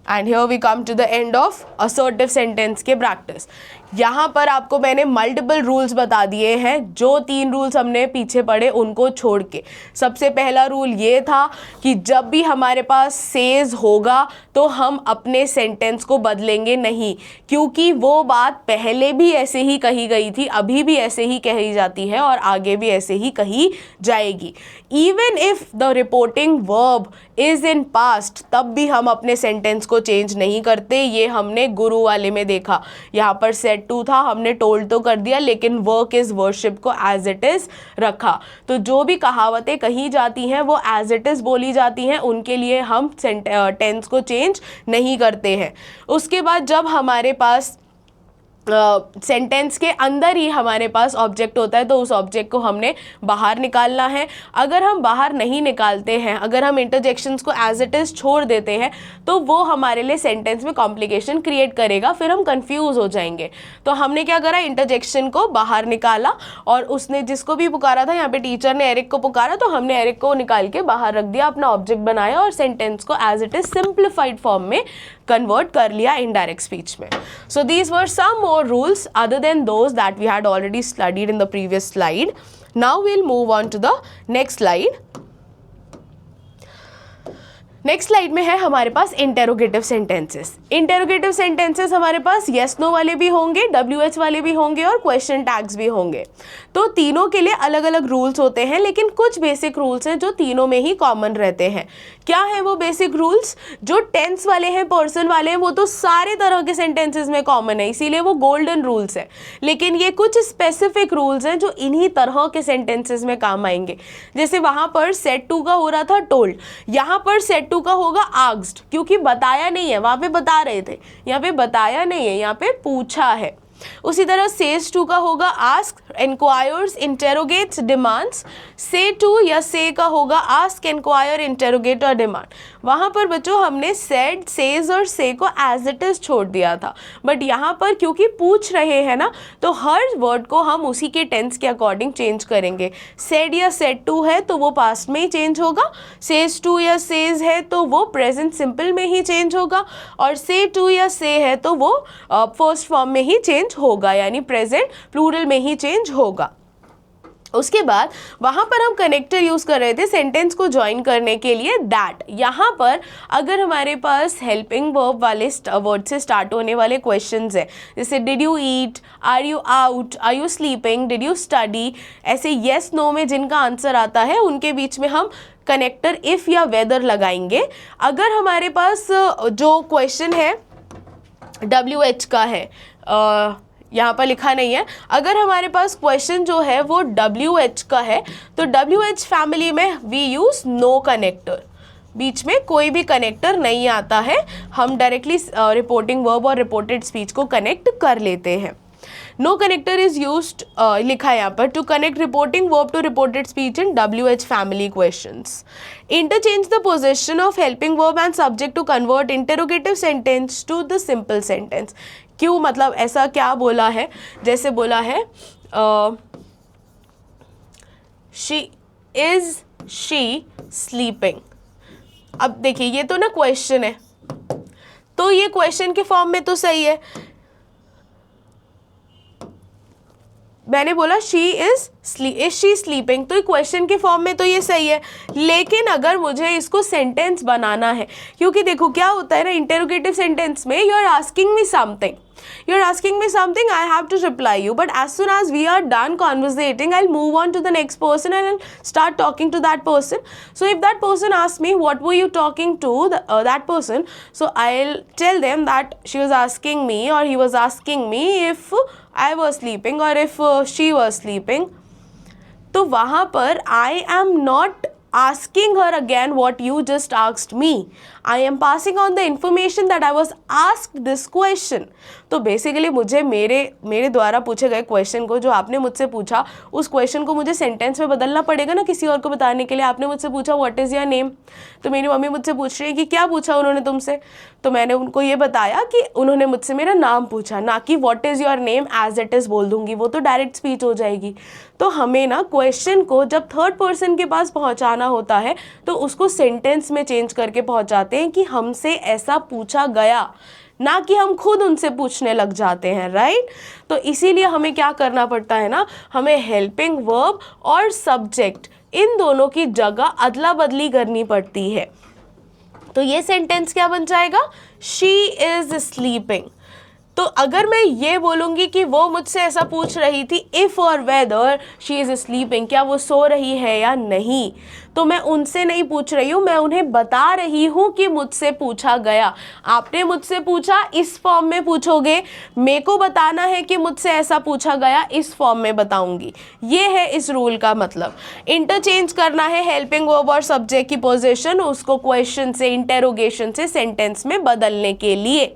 [SPEAKER 1] And here we come to the end of assertive sentence के प्रैक्टिस। यहाँ पर आपको मैंने मल्टीपल रूल्स बता दिए हैं, जो 3 रूल्स हमने पीछे पढ़े उनको छोड़ के। सबसे पहला रूल ये था कि जब भी हमारे पास सेज होगा तो हम अपने सेंटेंस को बदलेंगे नहीं, क्योंकि वो बात पहले भी ऐसे ही कही गई थी, अभी भी ऐसे ही कही जाती है और आगे भी ऐसे ही कही जाएगी। Even if the reporting verb is in past, तब भी हम अपने सेंटेंस को चेंज नहीं करते। ये हमने गुरु वाले में देखा। यहाँ पर सेड टू था, हमने टोल्ड तो कर दिया, लेकिन वर्क इज वर्शिप को एज इट इज रखा। तो जो भी कहावतें कही जाती हैं वो एज इट इज बोली जाती हैं, उनके लिए हम टेंस को चेंज नहीं करते हैं। उसके बाद जब हमारे पास सेंटेंस के अंदर ही हमारे पास ऑब्जेक्ट होता है तो उस ऑब्जेक्ट को हमने बाहर निकालना है। अगर हम बाहर नहीं निकालते हैं, अगर हम इंटरजेक्शंस को एज इट इज़ छोड़ देते हैं, तो वो हमारे लिए सेंटेंस में कॉम्प्लिकेशन क्रिएट करेगा, फिर हम कंफ्यूज हो जाएंगे। तो हमने क्या करा, इंटरजेक्शन को बाहर निकाला और उसने जिसको भी पुकारा था, यहाँ पे टीचर ने एरिक को पुकारा तो हमने एरिक को निकाल के बाहर रख दिया, अपना ऑब्जेक्ट बनाया और सेंटेंस को as it is simplified form में कन्वर्ट कर लिया इनडायरेक्ट स्पीच में। So these were some more rules other than those that we had already studied in the previous slide. Now we'll move on to the next slide. Next slide में है हमारे पास interrogative sentences. Interrogative sentences हमारे पास yes no वाले भी होंगे, WH वाले भी होंगे और क्वेश्चन टैग्स भी होंगे। तो तीनों के लिए अलग अलग रूल्स होते हैं, लेकिन कुछ बेसिक रूल्स हैं जो तीनों में ही कॉमन रहते हैं। क्या है वो बेसिक रूल्स? जो टेंस वाले हैं, पर्सन वाले हैं, वो तो सारे तरह के सेंटेंसेस में कॉमन है, इसीलिए वो गोल्डन रूल्स है। लेकिन ये कुछ स्पेसिफिक रूल्स हैं जो इन्हीं तरह के सेंटेंसेस में काम आएंगे। जैसे वहाँ पर सेड टू का हो रहा था टोल्ड, यहाँ पर सेड टू का होगा आस्क्ड, क्योंकि बताया नहीं है, वहां पे बता रहे थे, यहाँ पे बताया नहीं है, यहाँ पे पूछा है। उसी तरह सेज टू का होगा आस्क, इंक्वायर्स, इंटेरोगेट्स, डिमांड्स। से टू या से का होगा आस्क, इंक्वायर, इंटेरोगेट और डिमांड। वहाँ पर बच्चों हमने सेड, सेज और से को एज इट इज छोड़ दिया था, बट यहाँ पर क्योंकि पूछ रहे हैं ना, तो हर वर्ड को हम उसी के टेंस के अकॉर्डिंग चेंज करेंगे। सेड या सेड टू है तो वो पास्ट में ही चेंज होगा, सेज टू या सेज है तो वो प्रेजेंट सिंपल में ही चेंज होगा, और से टू या से है तो वो फर्स्ट फॉर्म में ही चेंज होगा, यानी प्रेजेंट प्लूरल में ही चेंज होगा। उसके बाद वहां पर हम कनेक्टर यूज कर रहे थे सेंटेंस को ज्वाइन करने के लिए, दैट। यहाँ पर अगर हमारे पास हेल्पिंग वर्ब वाले वर्ड से स्टार्ट होने वाले क्वेश्चंस हैं, जैसे did you eat, are you out, are you sleeping, did you study, ऐसे येस नो में जिनका आंसर आता है उनके बीच में हम कनेक्टर इफ या वेदर लगाएंगे। अगर हमारे पास जो क्वेश्चन है WH का है, यहाँ पर लिखा नहीं है, अगर हमारे पास क्वेश्चन जो है वो WH का है तो WH फैमिली में वी यूज नो कनेक्टर, बीच में कोई भी कनेक्टर नहीं आता है, हम डायरेक्टली रिपोर्टिंग वर्ब और रिपोर्टेड स्पीच को कनेक्ट कर लेते हैं। नो कनेक्टर इज यूज्ड, लिखा है यहाँ पर, to connect reporting verb to reported speech in WH family questions. Interchange the position of helping verb and subject to convert interrogative sentence to the simple sentence. क्यों, मतलब ऐसा क्या बोला है? जैसे बोला है शी स्लीपिंग। अब देखिए ये तो ना क्वेश्चन है, तो ये क्वेश्चन के फॉर्म में तो सही है, मैंने बोला इज शी स्लीपिंग, तो क्वेश्चन के फॉर्म में तो ये सही है। लेकिन अगर मुझे इसको सेंटेंस बनाना है, क्योंकि देखो क्या होता है ना, इंटेरोगेटिव सेंटेंस में you are asking me something, I have to reply you, but as soon as we are done conversating, I'll move on to the next person and I'll start talking to that person. So if that person asks me what were you talking to that person, so I'll tell them that she was asking me or he was asking me if I was sleeping or if she was sleeping. तो वहाँ पर I am not asking her again what you just asked me. I am passing on the information that I was asked this question. तो basically मुझे मेरे द्वारा पूछे गए question को, जो आपने मुझसे पूछा, उस क्वेश्चन को मुझे सेंटेंस में बदलना पड़ेगा ना किसी और को बताने के लिए। आपने मुझसे पूछा व्हाट इज़ योर नेम, तो मेरी मम्मी मुझसे पूछ रही है कि क्या पूछा उन्होंने तुमसे, तो मैंने उनको ये बताया कि उन्होंने मुझसे मेरा नाम पूछा, ना कि what is your name as it is बोल दूंगी, वो तो डायरेक्ट स्पीच हो जाएगी। तो हमें ना क्वेश्चन को जब थर्ड पर्सन के पास पहुंचाना होता है तो उसको सेंटेंस में चेंज करके पहुंचाते हैं कि हमसे ऐसा पूछा गया, ना कि हम खुद उनसे पूछने लग जाते हैं, राइट। तो इसीलिए हमें क्या करना पड़ता है ना, हमें हेल्पिंग वर्ब और सब्जेक्ट इन दोनों की जगह अदला बदली करनी पड़ती है। तो ये सेंटेंस क्या बन जाएगा, शी इज स्लीपिंग। तो अगर मैं ये बोलूँगी कि वो मुझसे ऐसा पूछ रही थी इफ़ और वेदर शी इज़ स्लीपिंग, क्या वो सो रही है या नहीं, तो मैं उनसे नहीं पूछ रही हूँ, मैं उन्हें बता रही हूँ कि मुझसे पूछा गया। आपने मुझसे पूछा, इस फॉर्म में पूछोगे, मेरे को बताना है कि मुझसे ऐसा पूछा गया, इस फॉर्म में बताऊँगी। ये है इस रूल का मतलब। इंटरचेंज करना है हेल्पिंग वर्ब और सब्जेक्ट की पोजीशन, उसको क्वेश्चन से, इंटेरोगेशन से सेंटेंस में बदलने के लिए।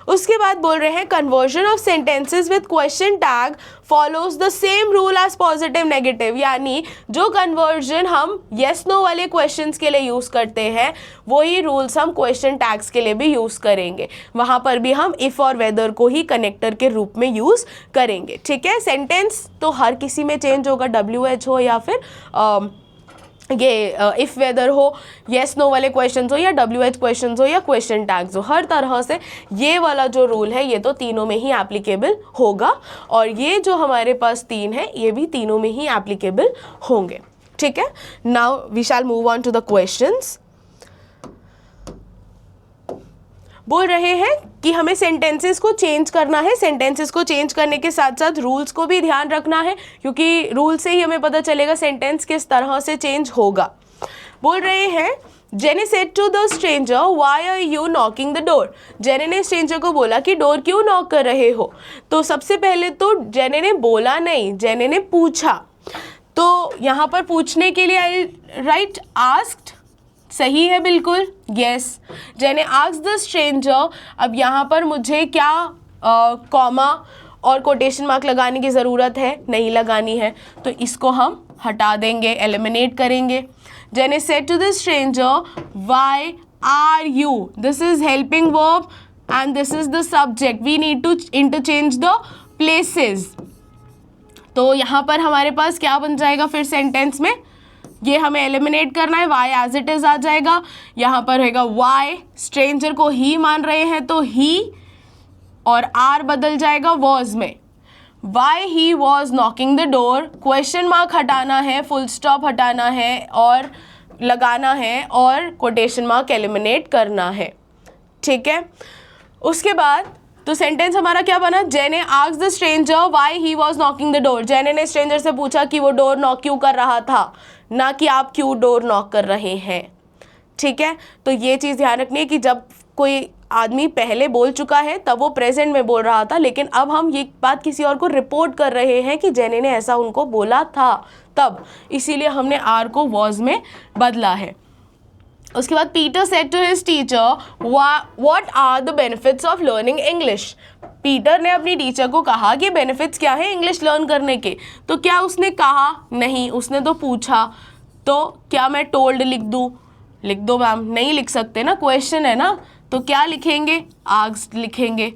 [SPEAKER 1] उसके बाद बोल रहे हैं conversion of sentences with question tag follows the same rule as positive negative, यानी जो कन्वर्जन हम येस नो वाले क्वेश्चंस के लिए यूज़ करते हैं वही रूल्स हम क्वेश्चन टैग्स के लिए भी यूज़ करेंगे। वहाँ पर भी हम इफ़ और वेदर को ही कनेक्टर के रूप में यूज़ करेंगे, ठीक है। सेंटेंस तो हर किसी में चेंज होगा, WH हो या फिर ये इफ़ वेदर हो, येस नो वाले क्वेश्चंस हो या WH क्वेश्चंस हो या क्वेश्चन टैग्स हो, हर तरह से ये वाला जो रूल है ये तो तीनों में ही एप्लीकेबल होगा, और ये जो हमारे पास तीन है ये भी तीनों में ही एप्लीकेबल होंगे, ठीक है। Now we shall move on to the questions. बोल रहे हैं कि हमें सेंटेंसेस को चेंज करना है, सेंटेंसेस को चेंज करने के साथ साथ रूल्स को भी ध्यान रखना है, क्योंकि रूल से ही हमें पता चलेगा सेंटेंस किस तरह से चेंज होगा। बोल रहे हैं Jenny said to the stranger why are you knocking the door. Jenny ने स्ट्रेंजर को बोला कि डोर क्यों नॉक कर रहे हो। तो सबसे पहले तो जेनी ने बोला नहीं, जेनी ने पूछा। तो यहाँ पर पूछने के लिए आई राइट आस्क्ड, सही है बिल्कुल, यस। जेने आस्क्ड द स्ट्रेंजर, अब यहाँ पर मुझे क्या कॉमा और कोटेशन मार्क लगाने की ज़रूरत है, नहीं लगानी है, तो इसको हम हटा देंगे, एलिमिनेट करेंगे। Jenny said to the stranger why are you, this is helping verb and this is the subject, we need to interchange the places. तो यहाँ पर हमारे पास क्या बन जाएगा फिर सेंटेंस में, ये हमें एलिमिनेट करना है, वाई एज इट इज आ जाएगा। यहाँ पर रहेगा वाई, स्ट्रेंजर को ही मान रहे हैं तो ही, और आर बदल जाएगा वॉज में, why he was knocking the door. Question mark हटाना है, फुल स्टॉप हटाना है और लगाना है, और कोटेशन मार्क एलिमिनेट करना है, ठीक है। उसके बाद तो सेंटेंस हमारा क्या बना, जेने asked the stranger why he was knocking the door. जेने ने स्ट्रेंजर से पूछा कि वो डोर नॉक क्यों कर रहा था, ना कि आप क्यों डोर नॉक कर रहे हैं, ठीक है। तो ये चीज़ ध्यान रखनी है कि जब कोई आदमी पहले बोल चुका है तब वो प्रेजेंट में बोल रहा था, लेकिन अब हम ये बात किसी और को रिपोर्ट कर रहे हैं कि जेने ने ऐसा उनको बोला था तब, इसीलिए हमने आर को वॉज में बदला है। उसके बाद Peter said to his teacher what are the benefits of learning English. Peter ने अपनी टीचर को कहा कि बेनिफिट्स क्या है इंग्लिश लर्न करने के। तो क्या उसने कहा, नहीं, उसने तो पूछा। तो क्या मैं टोल्ड लिख दूँ, लिख दो मैम, नहीं लिख सकते ना, क्वेश्चन है ना, तो क्या लिखेंगे, आस्क्ड लिखेंगे।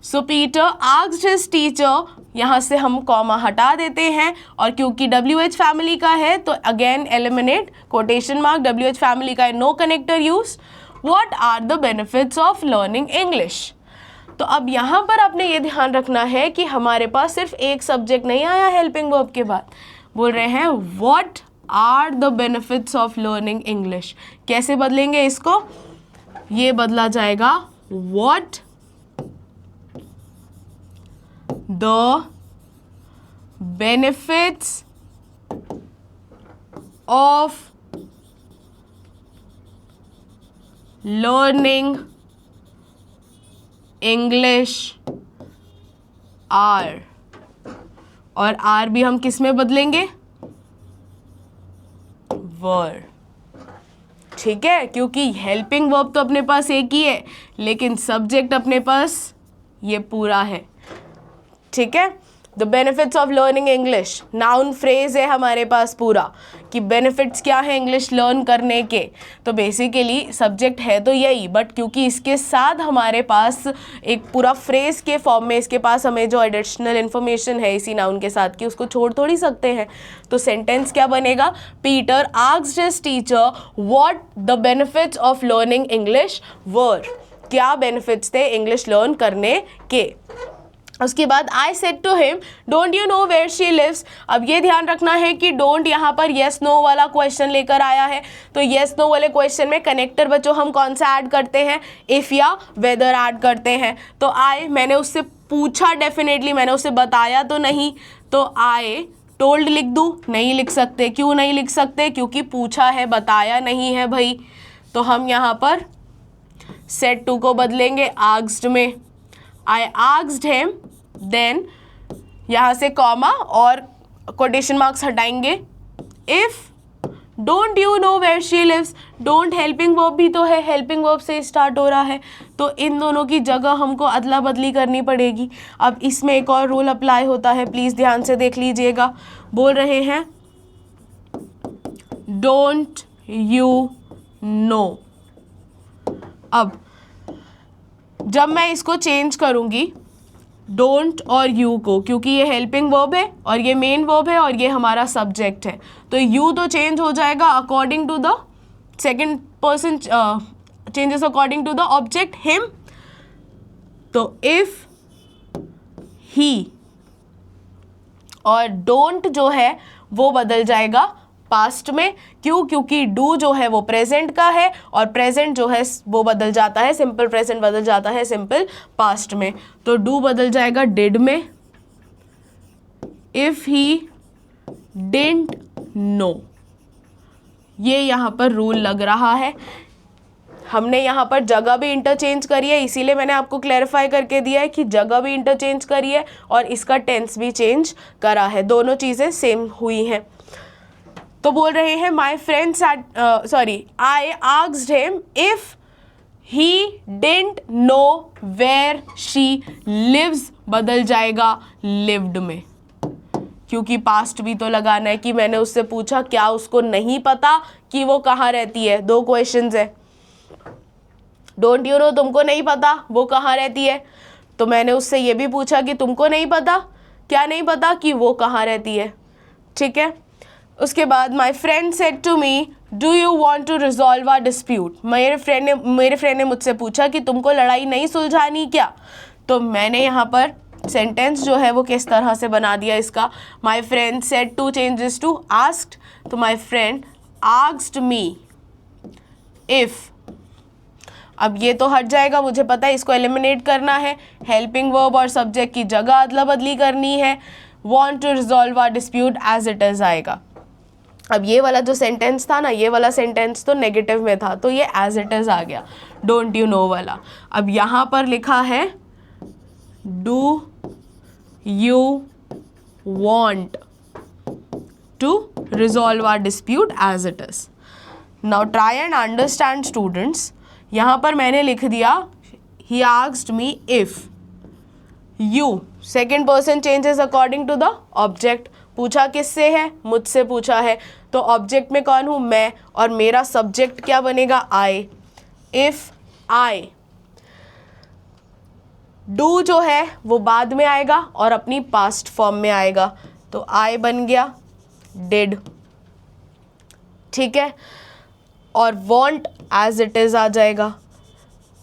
[SPEAKER 1] सो पीटर आस्क्ड हिज टीचर, यहाँ से हम कॉमा हटा देते हैं, और क्योंकि WH फैमिली का है तो again eliminate, quotation mark, WH family का है, no connector use. What are the benefits of learning English. तो अब यहाँ पर आपने ये ध्यान रखना है कि हमारे पास सिर्फ एक सब्जेक्ट नहीं आया हेल्पिंग वर्ब के बाद, बोल रहे हैं what are the benefits of learning English. कैसे बदलेंगे इसको, ये बदला जाएगा what the benefits of learning English are, और आर भी हम किस में बदलेंगे, वर, ठीक है। क्योंकि हेल्पिंग वर्ब तो अपने पास एक ही है, लेकिन सब्जेक्ट अपने पास ये पूरा है, ठीक है। The benefits of learning English, noun phrase है हमारे पास पूरा कि बेनिफिट्स क्या है इंग्लिश लर्न करने के। तो बेसिकली सब्जेक्ट है तो यही, बट क्योंकि इसके साथ हमारे पास एक पूरा फ्रेज के फॉर्म में इसके पास हमें जो एडिशनल इन्फॉर्मेशन है इसी नाउन के साथ की, उसको छोड़ थोड़ी सकते हैं। तो सेंटेंस क्या बनेगा, Peter asked his teacher what the benefits of learning English were, क्या बेनिफिट्स थे इंग्लिश लर्न करने के। उसके बाद I said to him don't you know where she lives. अब ये ध्यान रखना है कि डोंट यहाँ पर येस नो वाला क्वेश्चन लेकर आया है, तो येस नो वाले क्वेश्चन में कनेक्टर बच्चों हम कौन सा ऐड करते हैं, इफ़ या वेदर ऐड करते हैं। तो मैंने उससे पूछा, डेफिनेटली मैंने उसे बताया तो नहीं, तो आई टोल्ड लिख दूँ, नहीं लिख सकते। क्यों नहीं लिख सकते, क्योंकि पूछा है बताया नहीं है भाई। तो हम यहाँ पर सेड टू को बदलेंगे आस्क्ड में, I asked him, then यहाँ से कॉमा और कोटेशन मार्क्स हटाएंगे। If don't you know where she lives, don't helping verb भी तो है, हेल्पिंग वर्ब से स्टार्ट हो रहा है, तो इन दोनों की जगह हमको अदला बदली करनी पड़ेगी। अब इसमें एक और रूल अप्लाई होता है, प्लीज़ ध्यान से देख लीजिएगा। बोल रहे हैं don't you know। अब जब मैं इसको चेंज करूँगी डोंट और यू को, क्योंकि ये हेल्पिंग वर्ब है और ये मेन वर्ब है और ये हमारा सब्जेक्ट है, तो यू तो चेंज हो जाएगा according to the second person, changes according to the object him. तो इफ ही, और डोंट जो है वो बदल जाएगा पास्ट में। क्यों, क्योंकि डू जो है वो प्रेजेंट का है और प्रेजेंट जो है वो बदल जाता है, सिंपल प्रेजेंट बदल जाता है सिंपल पास्ट में। तो डू बदल जाएगा डिड में, इफ ही डिडंट नो। ये यहाँ पर रूल लग रहा है। हमने यहाँ पर जगह भी इंटरचेंज करी है, इसीलिए मैंने आपको क्लैरिफाई करके दिया है कि जगह भी इंटरचेंज करी है और इसका टेंस भी चेंज करा है, दोनों चीज़ें सेम हुई हैं। तो बोल रहे हैं my friend I asked him if he didn't know where she lives, बदल जाएगा लिव्ड में, क्योंकि पास्ट भी तो लगाना है कि मैंने उससे पूछा क्या उसको नहीं पता कि वो कहाँ रहती है। दो क्वेश्चंस है, डोंट यू नो तुमको नहीं पता वो कहाँ रहती है, तो मैंने उससे ये भी पूछा कि तुमको नहीं पता, क्या नहीं पता कि वो कहाँ रहती है, ठीक है। उसके बाद my friend said to me do you want to resolve a dispute. मेरे फ्रेंड ने मुझसे पूछा कि तुमको लड़ाई नहीं सुलझानी क्या। तो मैंने यहाँ पर सेंटेंस जो है वो किस तरह से बना दिया इसका, my friend said to changes to asked, तो my friend asked me if. अब ये तो हट जाएगा, मुझे पता है इसको एलिमिनेट करना है, हेल्पिंग वर्ब और सब्जेक्ट की जगह अदला बदली करनी है, want to resolve a dispute as it is आएगा। अब ये वाला जो सेंटेंस था ना, ये वाला सेंटेंस तो नेगेटिव में था, तो ये एज इट इज आ गया डोंट यू नो वाला। अब यहाँ पर लिखा है do you want to resolve our dispute as it is. Now try and understand students. यहाँ पर मैंने लिख दिया he asked me if, you second person changes according to the object. पूछा किससे है, मुझसे पूछा है, तो ऑब्जेक्ट में कौन हूँ मैं, और मेरा सब्जेक्ट क्या बनेगा आई। इफ आई, डू जो है वो बाद में आएगा और अपनी पास्ट फॉर्म में आएगा, तो आई बन गया डिड, ठीक है, और वॉन्ट एज इट इज आ जाएगा।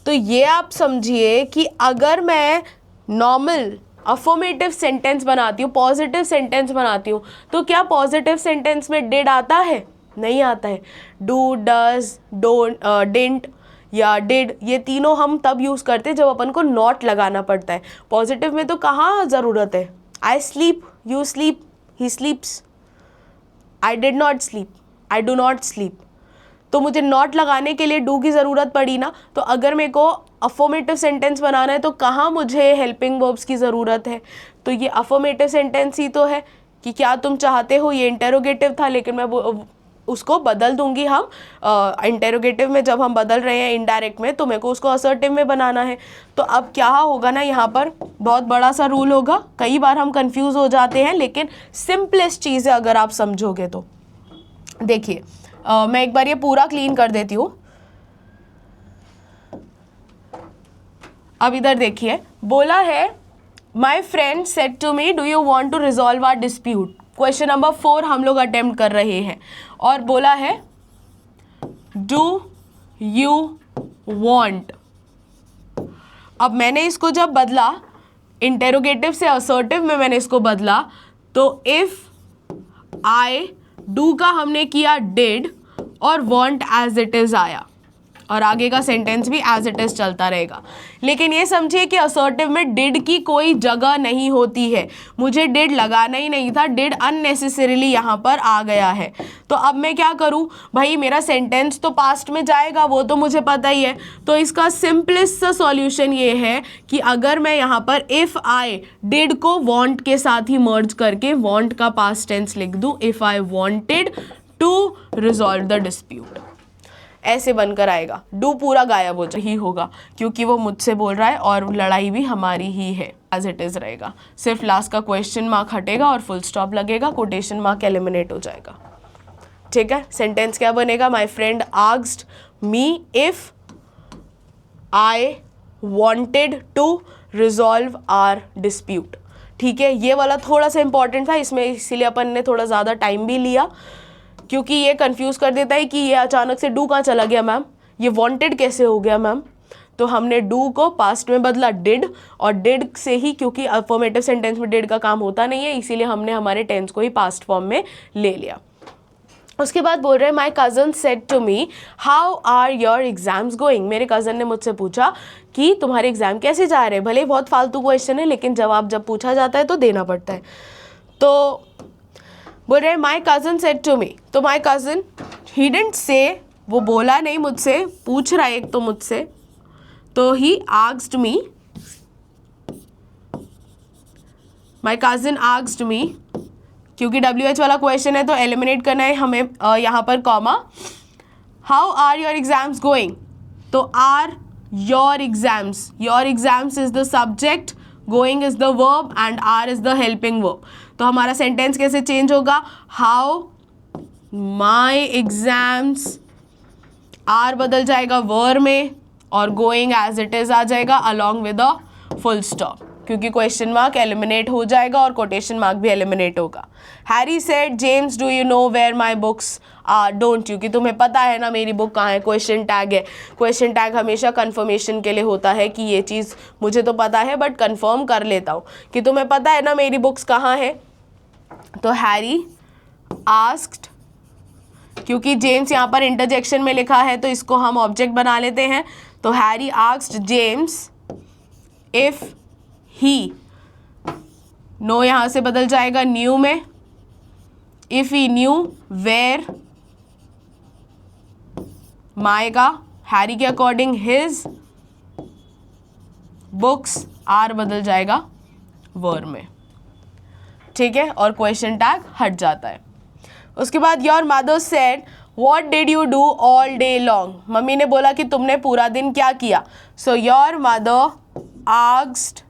[SPEAKER 1] तो ये आप समझिए कि अगर मैं नॉर्मल अफर्मेटिव सेंटेंस बनाती हूँ, पॉजिटिव सेंटेंस बनाती हूँ, तो क्या पॉजिटिव सेंटेंस में डिड आता है, नहीं आता है। डू, डज, डोंट, डिडंट या डिड, ये तीनों हम तब यूज़ करते हैं जब अपन को नॉट लगाना पड़ता है। पॉजिटिव में तो कहाँ ज़रूरत है। I sleep, you sleep, he स्लीप्स, I did not sleep, I do not sleep, तो मुझे नॉट लगाने के लिए डू की ज़रूरत पड़ी ना। तो अगर मेरे को अफर्मेटिव सेंटेंस बनाना है तो कहाँ मुझे हेल्पिंग वर्ब्स की ज़रूरत है, तो ये अफर्मेटिव सेंटेंस ही तो है कि क्या तुम चाहते हो, ये इंटेरोगेटिव था, लेकिन मैं उसको बदल दूंगी हम इंटेरोगेटिव में, जब हम बदल रहे हैं इनडायरेक्ट में, तो मेरे को उसको असर्टिव में बनाना है। तो अब क्या होगा ना, यहाँ पर बहुत बड़ा सा रूल होगा, कई बार हम कंफ्यूज हो जाते हैं, लेकिन सिंपलेस्ट चीज़ है अगर आप समझोगे तो। देखिए मैं एक बार ये पूरा क्लीन कर देती हूँ। अब इधर देखिए, बोला है my friend said to me do you want to resolve our dispute. Question number 4 हम लोग अटेम्प्ट कर रहे हैं, और बोला है डू यू वॉन्ट। अब मैंने इसको जब बदला इंटेरोगेटिव से असर्टिव में, मैंने इसको बदला, तो इफ आई डू का हमने किया डिड और वॉन्ट एज इट इज आया, और आगे का सेंटेंस भी एज इट इज चलता रहेगा। लेकिन ये समझिए कि असर्टिव में डिड की कोई जगह नहीं होती है, मुझे डिड लगाना ही नहीं था, डिड अननेसेसरीली यहाँ पर आ गया है। तो अब मैं क्या करूँ भाई, मेरा सेंटेंस तो पास्ट में जाएगा, वो तो मुझे पता ही है। तो इसका सिंपलेस्ट सा सॉल्यूशन ये है कि अगर मैं यहाँ पर इफ़ आई डिड को वॉन्ट के साथ ही मर्ज करके वॉन्ट का पास्ट टेंस लिख दूँ, if I wanted to resolve the dispute, ऐसे बनकर आएगा। डू पूरा गायब हो ही होगा क्योंकि वो मुझसे बोल रहा है और लड़ाई भी हमारी ही है, एज इट इज़ रहेगा। सिर्फ लास्ट का क्वेश्चन मार्क हटेगा और फुल स्टॉप लगेगा, कोटेशन मार्क एलिमिनेट हो जाएगा। ठीक है, सेंटेंस क्या बनेगा, my friend asked me if I wanted to resolve our dispute. ठीक है, ये वाला थोड़ा सा इंपॉर्टेंट था, इसमें इसीलिए अपन ने थोड़ा ज़्यादा टाइम भी लिया, क्योंकि ये कंफ्यूज कर देता है कि ये अचानक से डू कहाँ चला गया मैम, ये वांटेड कैसे हो गया मैम। तो हमने डू को पास्ट में बदला डिड, और डिड से ही, क्योंकि अफर्मेटिव सेंटेंस में डिड का काम होता नहीं है, इसीलिए हमने हमारे टेंस को ही पास्ट फॉर्म में ले लिया। उसके बाद बोल रहे हैं my cousin said to me how are your exams going. मेरे कज़न ने मुझसे पूछा कि तुम्हारे एग्ज़ाम कैसे जा रहे हैं। भले ही बहुत फालतू क्वेश्चन है, लेकिन जवाब जब पूछा जाता है तो देना पड़ता है। तो बोल रहे my cousin said to me, तो my cousin he didn't say, वो बोला नहीं मुझसे, पूछ रहा है एक तो मुझसे, तो ही asked me, my cousin asked me, क्योंकि WH वाला क्वेश्चन है तो एलिमिनेट करना है हमें यहाँ पर comma. How are your exams going, तो are your exams is the subject, going is the verb and are is the helping verb. तो हमारा सेंटेंस कैसे चेंज होगा, हाउ माई एग्जाम्स, आर बदल जाएगा वर में और गोइंग एज इट इज आ जाएगा along with a full stop, क्योंकि क्वेश्चन मार्क एलिमिनेट हो जाएगा और कोटेशन मार्क भी एलिमिनेट होगा। Harry said James do you know where my books are, don't you, कि तुम्हें पता है ना मेरी बुक कहाँ है। क्वेश्चन टैग है, क्वेश्चन टैग हमेशा कन्फर्मेशन के लिए होता है कि ये चीज़ मुझे तो पता है बट कन्फर्म कर लेता हूँ कि तुम्हें पता है ना मेरी बुक्स कहाँ है। तो हैरी आस्क्ड, क्योंकि जेम्स यहाँ पर इंटरजेक्शन में लिखा है तो इसको हम ऑब्जेक्ट बना लेते हैं। तो Harry asked James if he, know यहाँ से बदल जाएगा न्यू में, if he knew where, my का हैरी के अकॉर्डिंग हिज बुक्स, आर बदल जाएगा वर में। ठीक है, और क्वेश्चन टैग हट जाता है। उसके बाद your mother said what did you do all day long, mummy ने बोला कि तुमने पूरा दिन क्या किया। So your mother asked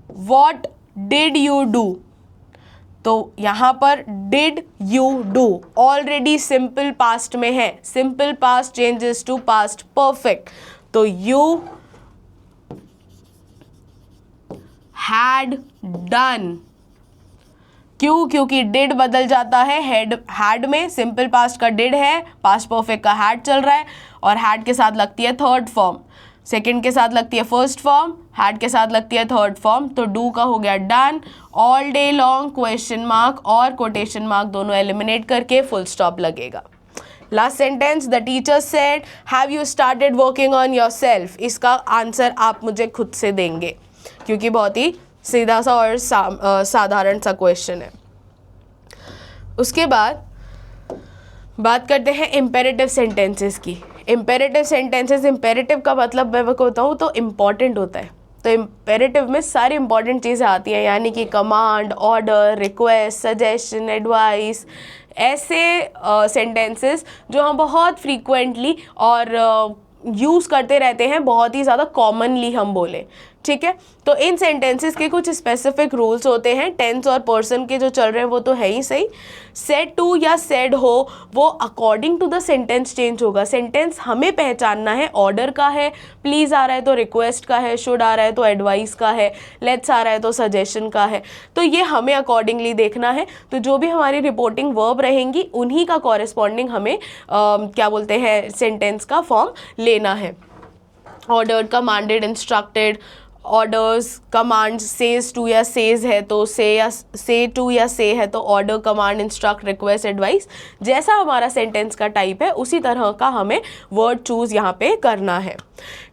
[SPEAKER 1] what did you do, तो यहाँ पर did you do already simple past में है, simple past changes to past perfect, तो यू हैड डन। क्यों, क्योंकि डिड बदल जाता है हैड में, सिंपल पास्ट का डिड है, पास्ट परफेक्ट का हैड चल रहा है, और हैड के साथ लगती है थर्ड फॉर्म, सेकंड के साथ लगती है फर्स्ट फॉर्म, हैड के साथ लगती है थर्ड फॉर्म। तो डू का हो गया done, all day long question mark और कोटेशन मार्क दोनों एलिमिनेट करके फुल स्टॉप लगेगा। Last sentence, the teacher said have you started working on yourself, इसका आंसर आप मुझे खुद से देंगे क्योंकि बहुत ही सीधा सा और साधारण सा क्वेश्चन है। उसके बाद बात करते हैं इम्पेरेटिव सेंटेंसेस की। इम्पेरेटिव सेंटेंसेस, इम्पेरेटिव का मतलब मैं बताऊँ तो इम्पॉर्टेंट होता है, तो इम्पेरेटिव में सारी इंपॉर्टेंट चीज़ें आती हैं, यानी कि command, order, request, suggestion, advice, ऐसे सेंटेंसेस जो हम बहुत फ्रीक्वेंटली और यूज़ करते रहते हैं, बहुत ही ज़्यादा कॉमनली हम बोले, ठीक है। तो इन सेंटेंसेस के कुछ स्पेसिफिक रूल्स होते हैं। टेंस और पर्सन के जो चल रहे हैं वो तो है ही सही। सेड टू या सेड हो, वो according to the sentence change होगा। सेंटेंस हमें पहचानना है, ऑर्डर का है, प्लीज़ आ रहा है तो रिक्वेस्ट का है, शुड आ रहा है तो एडवाइस का है, लेट्स आ रहा है तो सजेशन का है। तो ये हमें अकॉर्डिंगली देखना है। तो जो भी हमारी रिपोर्टिंग वर्ब रहेंगी उन्हीं का कॉरेस्पॉन्डिंग हमें क्या बोलते हैं सेंटेंस का फॉर्म लेना है। Ordered, commanded, instructed, orders, command, says to या सेज है तो से टू या से है तो order, command, instruct, request, advice. जैसा हमारा सेंटेंस का टाइप है उसी तरह का हमें वर्ड चूज यहाँ पे करना है।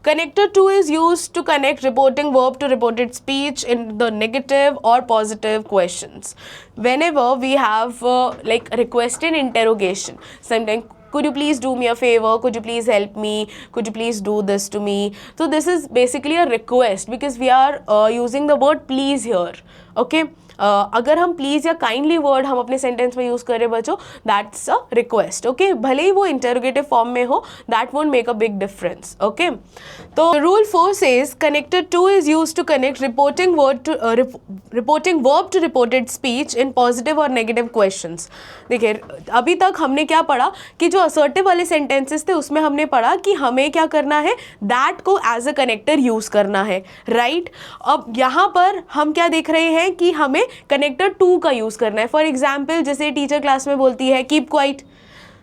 [SPEAKER 1] Connector to is used to connect reporting verb to reported speech in the negative or positive questions. Whenever we have like request and interrogation, sometimes could you please do me a favor, could you please help me, could you please do this to me. So this is basically a request because we are using the word please here, okay. अगर हम please या kindly word हम अपने sentence में use करें बच्चों, that's a request, okay. भले ही वो इंटरोगेटिव फॉर्म में हो, that won't make a big difference, okay. तो rule 4 says connected to is used to connect reporting verb to reported speech in positive और नेगेटिव क्वेश्चंस। देखिए अभी तक हमने क्या पढ़ा कि जो असर्टिव वाले सेंटेंसेस थे उसमें हमने पढ़ा कि हमें क्या करना है, दैट को एज अ कनेक्टर यूज़ करना है, राइट। अब यहाँ पर हम क्या देख रहे हैं कि हमें कनेक्टर टू का यूज करना है। फॉर एग्जाम्पल जैसे टीचर क्लास में बोलती है keep quiet,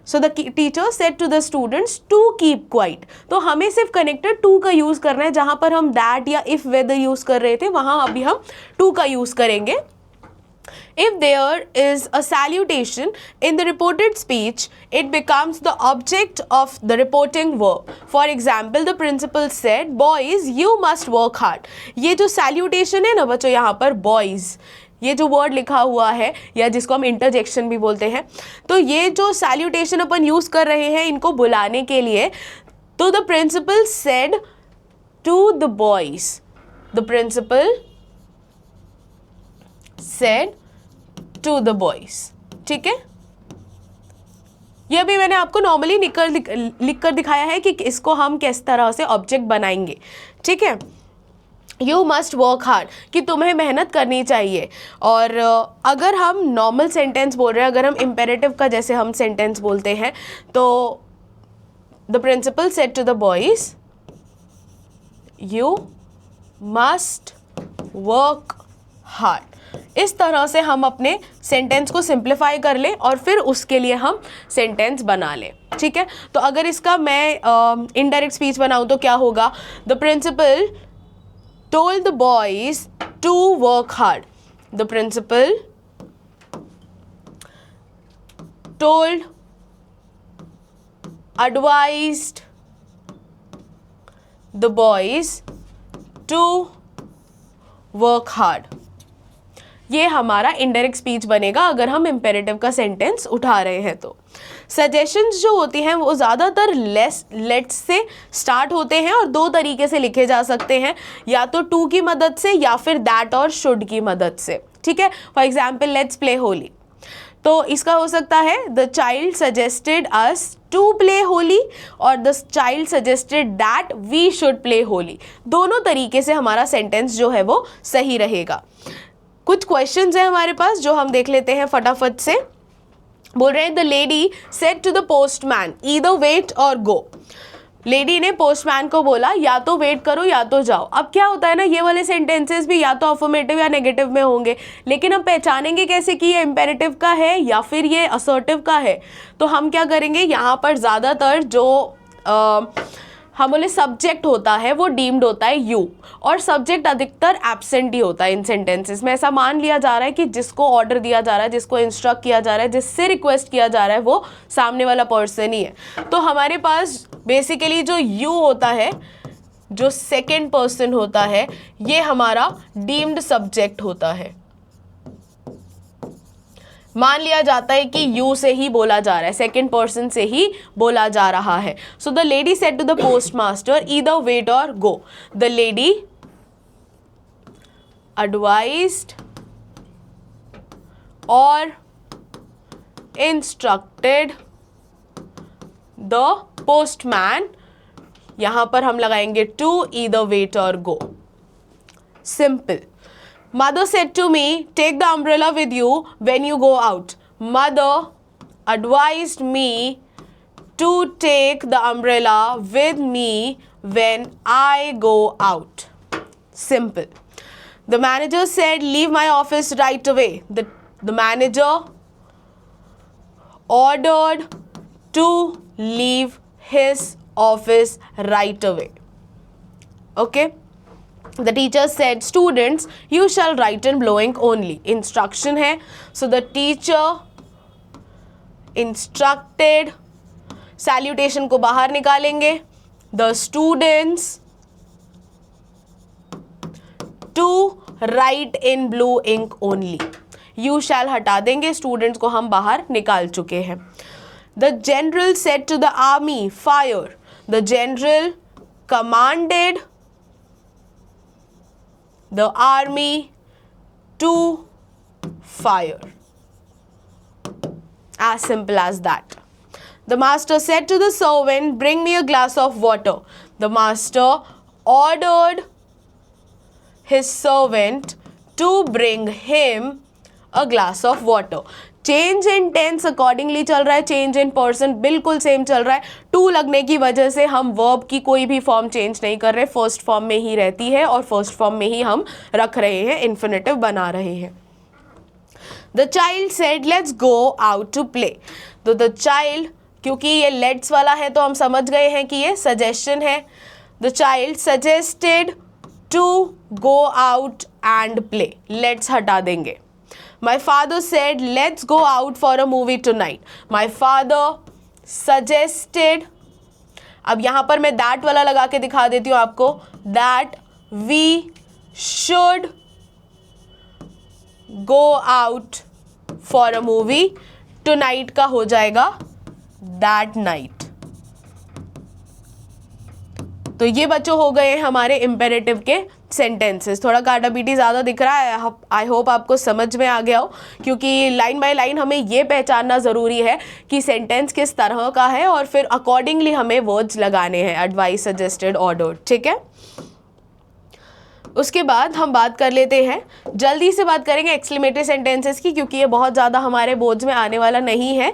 [SPEAKER 1] so the teacher said to the students to keep quiet. तो हमें सिर्फ कनेक्टर टू का यूज करना है। जहां पर हम दैट या इफ वेदर यूज कर रहे थे वहां अभी हम टू का यूज करेंगे। If there is a salutation in the reported speech, it becomes the object of the reporting verb. For example, the principal said, "Boys, you must work hard." ये जो salutation है ना बच्चों, यहाँ पर boys, ये जो वर्ड लिखा हुआ है या जिसको हम इंटरजेक्शन भी बोलते हैं, तो ये जो सैल्यूटेशन अपन यूज कर रहे हैं इनको बुलाने के लिए, तो the principal said to the boys, the principal said to the boys, ठीक है। ये भी मैंने आपको नॉर्मली लिख कर दिखाया है कि इसको हम किस तरह से ऑब्जेक्ट बनाएंगे, ठीक है। यू मस्ट वर्क हार्ड, कि तुम्हें मेहनत करनी चाहिए। और अगर हम नॉर्मल सेंटेंस बोल रहे हैं, अगर हम इम्पेरेटिव का जैसे हम सेंटेंस बोलते हैं, तो the principal said to the boys you must work hard. इस तरह से हम अपने सेंटेंस को सिंप्लीफाई कर लें और फिर उसके लिए हम सेंटेंस बना लें, ठीक है। तो अगर इसका मैं इनडायरेक्ट स्पीच बनाऊं तो क्या होगा, the principal told the boys to work hard. The principal told, advised the boys to work hard. ये हमारा इनडायरेक्ट स्पीच बनेगा अगर हम इम्पेरेटिव का सेंटेंस उठा रहे हैं तो। सजेशंस जो होती हैं वो ज़्यादातर लेट्स से स्टार्ट होते हैं और दो तरीके से लिखे जा सकते हैं, या तो टू की मदद से या फिर दैट और शुड की मदद से, ठीक है। For example let's play Holi, तो इसका हो सकता है the child suggested us to play Holi और the child suggested that we should play Holi. दोनों तरीके से हमारा सेंटेंस जो है वो सही रहेगा। कुछ क्वेश्चंस हैं हमारे पास जो हम देख लेते हैं फटाफट से। बोल रहे हैं the lady said to the postman either wait और गो। लेडी ने पोस्टमैन को बोला या तो वेट करो या तो जाओ। अब क्या होता है ना, ये वाले सेंटेंसेस भी या तो अफर्मेटिव या नेगेटिव में होंगे, लेकिन हम पहचानेंगे कैसे कि ये इम्पेरेटिव का है या फिर ये असर्टिव का है। तो हम क्या करेंगे, यहाँ पर ज़्यादातर जो हम बोले सब्जेक्ट होता है वो डीम्ड होता है यू, और सब्जेक्ट अधिकतर एब्सेंट ही होता है इन सेंटेंसेस में। ऐसा मान लिया जा रहा है कि जिसको ऑर्डर दिया जा रहा है, जिसको इंस्ट्रक्ट किया जा रहा है, जिससे रिक्वेस्ट किया जा रहा है वो सामने वाला पर्सन ही है। तो हमारे पास बेसिकली जो यू होता है, जो सेकेंड पर्सन होता है, ये हमारा डीम्ड सब्जेक्ट होता है। मान लिया जाता है कि यू से ही बोला जा रहा है, सेकेंड पर्सन से ही बोला जा रहा है। So the lady said to the post master either wait और go. The lady advised or instructed the postman, यहां पर हम लगाएंगे to either wait or go. Simple. Mother said to me, take the umbrella with you when you go out. Mother advised me to take the umbrella with me when I go out. Simple. The manager said, leave my office right away. The manager ordered to leave his office right away. Okay. The teacher said, students, you shall write in blow ink only. Instruction है. So the teacher instructed, salutation को बाहर निकालेंगे, the students to write in blue ink only. You shall हटा देंगे, students को हम बाहर निकाल चुके हैं. The general said to the army, fire. The general commanded the army to fire. As simple as that. The master said to the servant, bring me a glass of water. The master ordered his servant to bring him a glass of water. Change in tense accordingly चल रहा है, change in person बिल्कुल same चल रहा है. To लगने की वजह से हम वर्ब की कोई भी फॉर्म चेंज नहीं कर रहे, फर्स्ट फॉर्म में ही रहती है और फर्स्ट फॉर्म में ही हम रख रहे हैं, इन्फिनेटिव बना रहे हैं. The child said let's go out to play. तो द चाइल्ड, क्योंकि ये लेट्स वाला है तो हम समझ गए हैं कि ये सजेशन है. The child suggested to go out and play. Let's हटा देंगे. My father said, let's go out for a movie tonight. My father suggested, अब यहाँ पर मैं that वाला लगा के दिखा देती हूँ आपको, that we should go out for a movie. Tonight का हो जाएगा that night. तो ये बच्चों हो गए हमारे इम्पेरेटिव के सेंटेंसेस. थोड़ा काटा पीटी ज़्यादा दिख रहा है, आई होप आपको समझ में आ गया हो, क्योंकि लाइन बाय लाइन हमें ये पहचानना ज़रूरी है कि सेंटेंस किस तरह का है और फिर अकॉर्डिंगली हमें वर्ड्स लगाने हैं, एडवाइस, सजेस्टेड, ऑर्डर्ड. ठीक है. उसके बाद हम बात कर लेते हैं, जल्दी से बात करेंगे एक्सक्लेमेटरी सेंटेंसेस की, क्योंकि ये बहुत ज़्यादा हमारे बोर्ड्स में आने वाला नहीं है.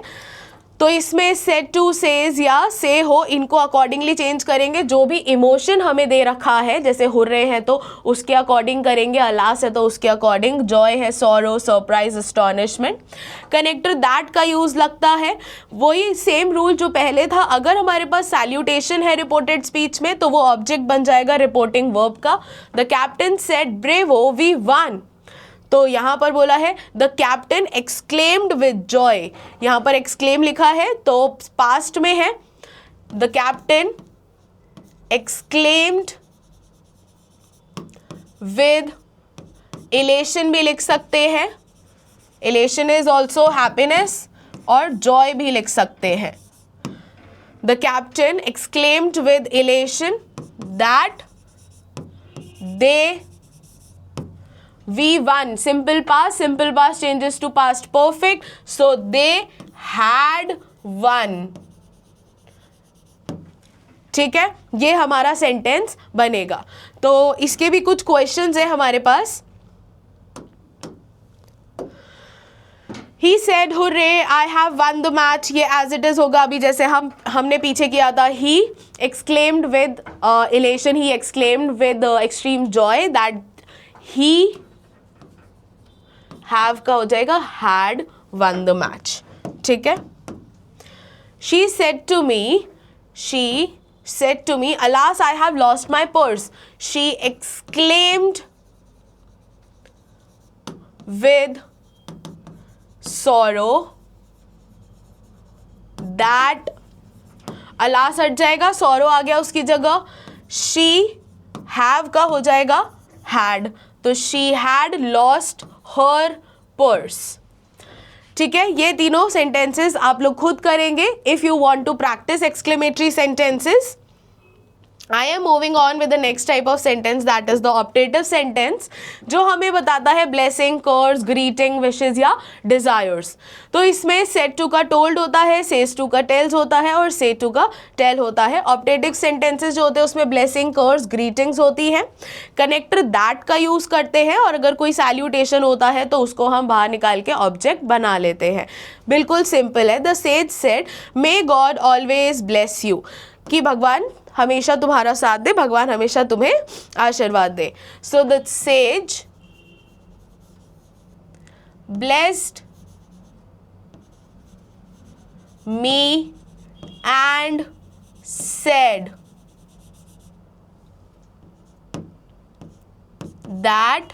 [SPEAKER 1] तो इसमें सेड टू, सेज या से हो, इनको अकॉर्डिंगली चेंज करेंगे. जो भी इमोशन हमें दे रखा है, जैसे हुर्रे है तो उसके अकॉर्डिंग करेंगे, अलास है तो उसके अकॉर्डिंग, जॉय है, सॉरो, सरप्राइज, एस्टॉनिशमेंट. कनेक्टर दैट का यूज़ लगता है, वही सेम रूल जो पहले था. अगर हमारे पास सैल्यूटेशन है रिपोर्टेड स्पीच में तो वो ऑब्जेक्ट बन जाएगा रिपोर्टिंग वर्ब का. The captain said bravo we won. तो यहाँ पर बोला है the captain exclaimed with joy. यहाँ पर एक्सक्लेम लिखा है तो पास्ट में है. The captain exclaimed with elation भी लिख सकते हैं, इलेशन इज ऑल्सो हैप्पीनेस, और जॉय भी लिख सकते हैं. The captain exclaimed with elation that they we won. Simple past changes to past perfect, so they had won. ठीक है, ये हमारा सेंटेंस बनेगा. तो इसके भी कुछ क्वेश्चंस है हमारे पास. He said, "Hooray! I have won the match." ये as it is होगा अभी, जैसे हमने पीछे किया था. He exclaimed with elation. He exclaimed with extreme joy that he have का हो जाएगा had won the match. ठीक है. She said to me, alas, I have lost my purse. She exclaimed with sorrow that, alas हट जाएगा, sorrow आ गया उसकी जगह. She have का हो जाएगा had. तो she had lost her purse. ठीक है, ये तीनों सेंटेंसेस आप लोग खुद करेंगे. If you want to practise exclamatory sentences, I am moving on with the next type of sentence, that is the optative sentence, जो हमें बताता है ब्लेसिंग, कर्स, ग्रीटिंग, विशेज या डिजायर्स। तो इसमें सेड टू का टोल्ड होता है, सेज टू का टेल्स होता है और से टू का टेल होता है। ऑप्टेटिव सेंटेंसेस जो होते हैं उसमें ब्लेसिंग, कर्स, ग्रीटिंग्स होती हैं। कनेक्टर दैट का यूज करते हैं और अगर कोई सैल्यूटेशन होता है तो उसको हम बाहर निकाल के ऑब्जेक्ट बना लेते हैं। बिल्कुल सिंपल है। The sage said may God always bless you, कि भगवान हमेशा तुम्हारा साथ दे, भगवान हमेशा तुम्हें आशीर्वाद दे। So the sage blessed me and said that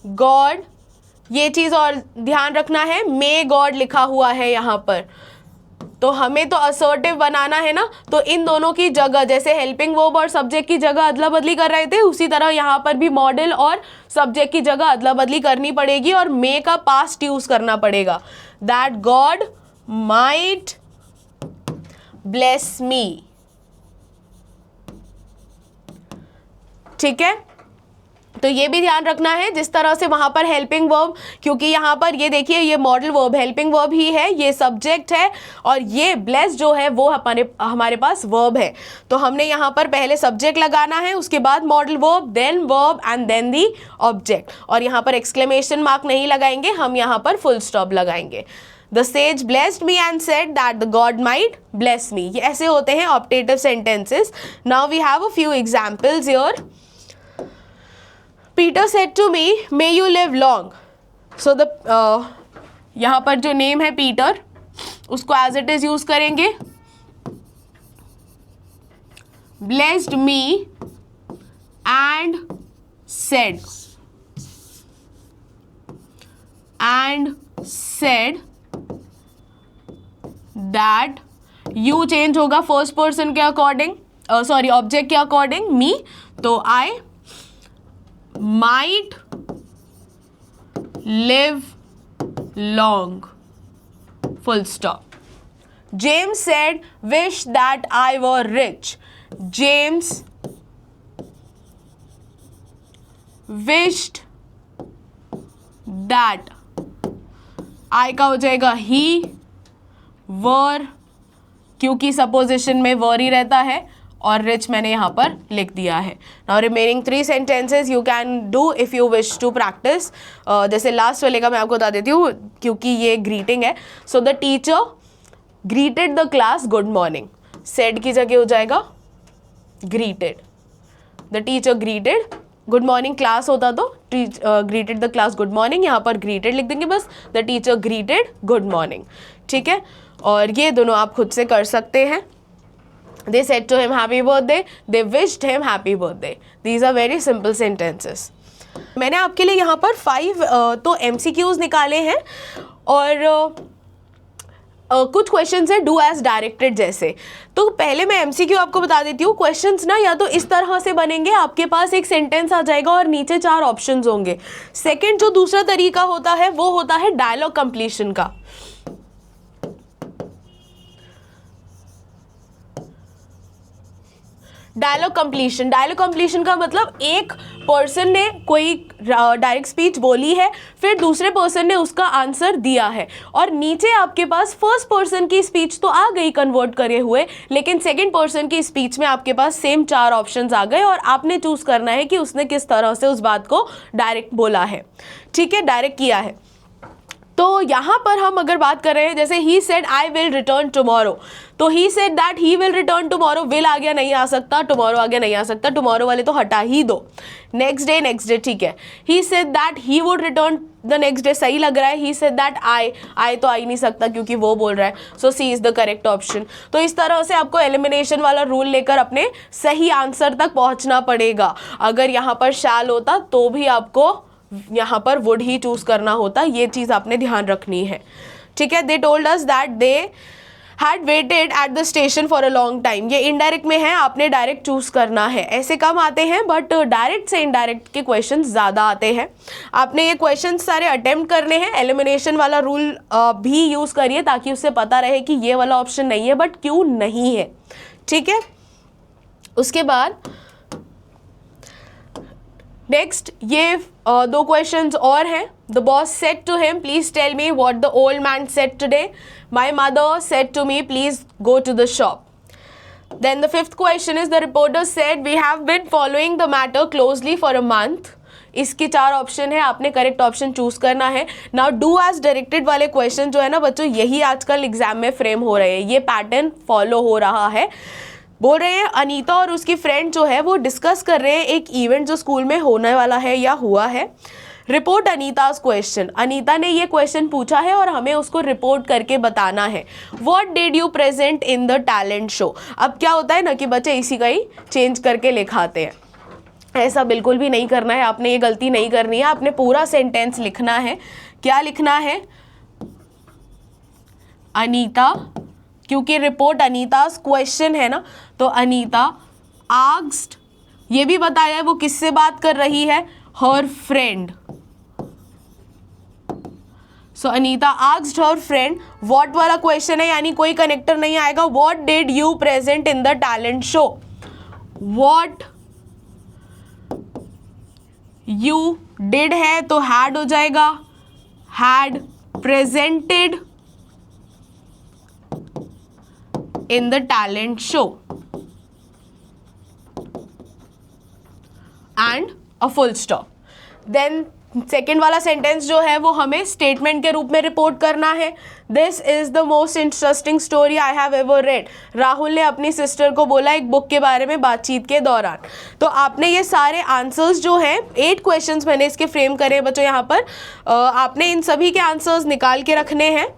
[SPEAKER 1] God, ये चीज और ध्यान रखना है, मे गॉड लिखा हुआ है यहां पर, तो हमें तो असर्टिव बनाना है ना, तो इन दोनों की जगह, जैसे हेल्पिंग वर्ब और सब्जेक्ट की जगह अदला बदली कर रहे थे, उसी तरह यहाँ पर भी मॉडल और सब्जेक्ट की जगह अदला बदली करनी पड़ेगी और मे का पास्ट यूज करना पड़ेगा। दैट गॉड माइट ब्लेस मी, ठीक है। तो ये भी ध्यान रखना है, जिस तरह से वहां पर हेल्पिंग वर्ब, क्योंकि यहाँ पर ये देखिए ये मॉडल वर्ब हेल्पिंग वर्ब ही है, ये सब्जेक्ट है और ये ब्लेस जो है वो हमारे पास वर्ब है। तो हमने यहाँ पर पहले सब्जेक्ट लगाना है, उसके बाद modal verb, then verb and then the object. और यहाँ पर एक्सक्लेमेशन मार्क नहीं लगाएंगे, हम यहाँ पर फुल स्टॉप लगाएंगे। The sage blessed me and said that the God might bless me. ये ऐसे होते हैं optative sentences. Now we have a few examples here. Peter said to me, may you live long. So the यहाँ पर जो name है Peter, उसको as it is use करेंगे। Blessed me and said that, you change होगा first person के according, sorry object के according, मी, तो आई might live long, full stop. James said, wish that I were rich. James wished that, I का हो जाएगा he, were, क्योंकि supposition में were ही रहता है, और रिच मैंने यहाँ पर लिख दिया है। Now remaining 3 sentences you can do if you wish to practise. जैसे लास्ट वाले का मैं आपको बता देती हूँ क्योंकि ये ग्रीटिंग है। So the teacher greeted the class good morning, said की जगह हो जाएगा greeted. The teacher greeted, good morning class होता तो greeted the class good morning, यहाँ पर ग्रीटेड लिख देंगे बस। The teacher greeted good morning, ठीक है। और ये दोनों आप खुद से कर सकते हैं। They said to him happy birthday, they wished him happy birthday. These are very simple sentences. मैंने आपके लिए यहाँ पर 5 तो MCQs निकाले हैं और कुछ क्वेश्चंस है डू एज डायरेक्टेड जैसे। तो पहले मैं MCQ आपको बता देती हूँ। क्वेश्चंस ना या तो इस तरह से बनेंगे, आपके पास एक सेंटेंस आ जाएगा और नीचे 4 ऑप्शंस होंगे। सेकंड जो दूसरा तरीका होता है वो होता है डायलॉग कंप्लीशन का। डायलॉग कंप्लीशन का मतलब एक पर्सन ने कोई डायरेक्ट स्पीच बोली है, फिर दूसरे पर्सन ने उसका आंसर दिया है और नीचे आपके पास फर्स्ट पर्सन की स्पीच तो आ गई कन्वर्ट करे हुए, लेकिन सेकंड पर्सन की स्पीच में आपके पास सेम 4 ऑप्शंस आ गए और आपने चूज करना है कि उसने किस तरह से उस बात को डायरेक्ट बोला है, ठीक है, डायरेक्ट किया है। तो यहाँ पर हम अगर बात कर रहे हैं जैसे ही said I will return tomorrow, तो he said that he will return tomorrow, will आ गया नहीं आ सकता, टुमारो आ गया नहीं आ सकता, टुमारो वाले तो हटा ही दो। नेक्स्ट डे ठीक है। ही said that he would return the next day, सही लग रहा है। ही सेड दैट आई तो आ ही नहीं सकता क्योंकि वो बोल रहा है, सो सी इज द करेक्ट ऑप्शन। तो इस तरह से आपको एलिमिनेशन वाला रूल लेकर अपने सही आंसर तक पहुंचना पड़ेगा। अगर यहाँ पर शैल होता तो भी आपको यहाँ पर वुड ही चूज करना होता, ये चीज आपने ध्यान रखनी है, ठीक है। They told us that they had weighted at the station for a long time, ये इनडायरेक्ट में है, आपने डायरेक्ट चूज करना है। ऐसे कम आते हैं बट डायरेक्ट से इनडायरेक्ट के क्वेश्चन ज़्यादा आते हैं। आपने ये क्वेश्चन सारे अटेम्प्ट करने हैं। एलिमिनेशन वाला रूल भी यूज़ करिए ताकि उससे पता रहे कि ये वाला ऑप्शन नहीं है बट क्यों नहीं है, ठीक है। उसके बाद नेक्स्ट ये दो क्वेश्चंस और हैं। The boss said to him, please tell me what the old man said today. My mother said to me, please go to the shop. Then the fifth question is, the reporter said, we have been following the matter closely for a month. इसके 4 option है, आपने correct option choose करना है। Now do as directed वाले question जो है ना बच्चों, यही आजकल एग्जाम में फ्रेम हो रहे हैं, ये पैटर्न फॉलो हो रहा है। बोल रहे हैं अनीता और उसकी फ्रेंड जो है वो डिस्कस कर रहे हैं एक इवेंट जो स्कूल में होने वाला है या हुआ है। रिपोर्ट अनीताज क्वेश्चन, अनीता ने ये क्वेश्चन पूछा है और हमें उसको रिपोर्ट करके बताना है। What did you present in the talent show. अब क्या होता है ना कि बच्चे इसी का ही चेंज करके लिखाते हैं, ऐसा बिल्कुल भी नहीं करना है, आपने ये गलती नहीं करनी है। आपने पूरा सेंटेंस लिखना है। क्या लिखना है? अनीता, क्योंकि रिपोर्ट अनीताज क्वेश्चन है ना, तो अनीता आस्क्ड, ये भी बताया है वो किससे बात कर रही है, her friend. So Anita asked her friend, what वाला क्वेश्चन है यानी कोई कनेक्टर नहीं आएगा। What did you present in the talent show. What you did है तो हैड हो जाएगा, had presented in the talent show and a full stop. Then second वाला सेंटेंस जो है वो हमें स्टेटमेंट के रूप में रिपोर्ट करना है। This is the most interesting story I have ever read. Rahul ने अपनी सिस्टर को बोला एक बुक के बारे में बातचीत के दौरान। तो आपने ये सारे आंसर्स जो हैं, 8 क्वेश्चंस मैंने इसके फ्रेम करे बच्चों यहाँ पर, आपने इन सभी के आंसर्स निकाल के रखने हैं।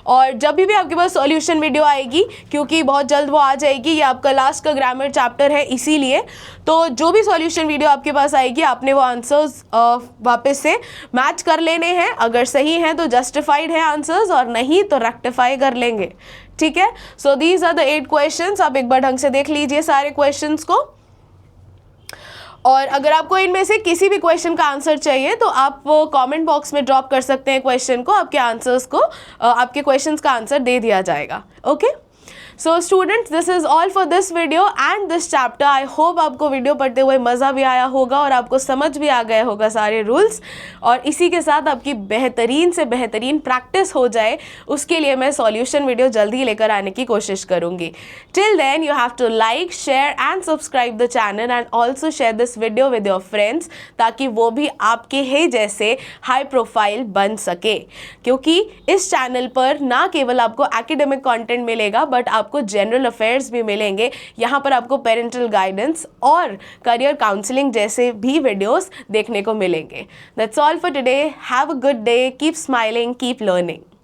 [SPEAKER 1] और जब भी आपके पास सॉल्यूशन वीडियो आएगी, क्योंकि बहुत जल्द वो आ जाएगी, ये आपका लास्ट का ग्रामर चैप्टर है इसीलिए, तो जो भी सॉल्यूशन वीडियो आपके पास आएगी आपने वो आंसर्स वापस से मैच कर लेने हैं। अगर सही हैं तो जस्टिफाइड है आंसर्स, और नहीं तो रेक्टिफाई कर लेंगे। ठीक है। So these are the 8 questions. आप एक बार ढंग से देख लीजिए सारे क्वेश्चंस को, और अगर आपको इनमें से किसी भी क्वेश्चन का आंसर चाहिए तो आप कमेंट बॉक्स में ड्रॉप कर सकते हैं क्वेश्चन को, आपके आंसर्स को, आपके क्वेश्चंस का आंसर दे दिया जाएगा। Okay. So students, this is all for this video and this chapter. I hope आपको वीडियो पढ़ते हुए मज़ा भी आया होगा और आपको समझ भी आ गया होगा सारे रूल्स, और इसी के साथ आपकी बेहतरीन से बेहतरीन प्रैक्टिस हो जाए, उसके लिए मैं सॉल्यूशन वीडियो जल्दी लेकर आने की कोशिश करूँगी। Till then you have to like, share and subscribe the channel and also share this video with your friends, ताकि वो भी आपके ही जैसे हाई प्रोफाइल बन सके। क्योंकि इस चैनल पर ना केवल आपको एकेडमिक कॉन्टेंट मिलेगा, बट आपको जनरल अफेयर्स भी मिलेंगे। यहाँ पर आपको पेरेंटल गाइडेंस और करियर काउंसलिंग जैसे भी वीडियोस देखने को मिलेंगे। That's all for today. Have a good day, keep smiling, keep learning.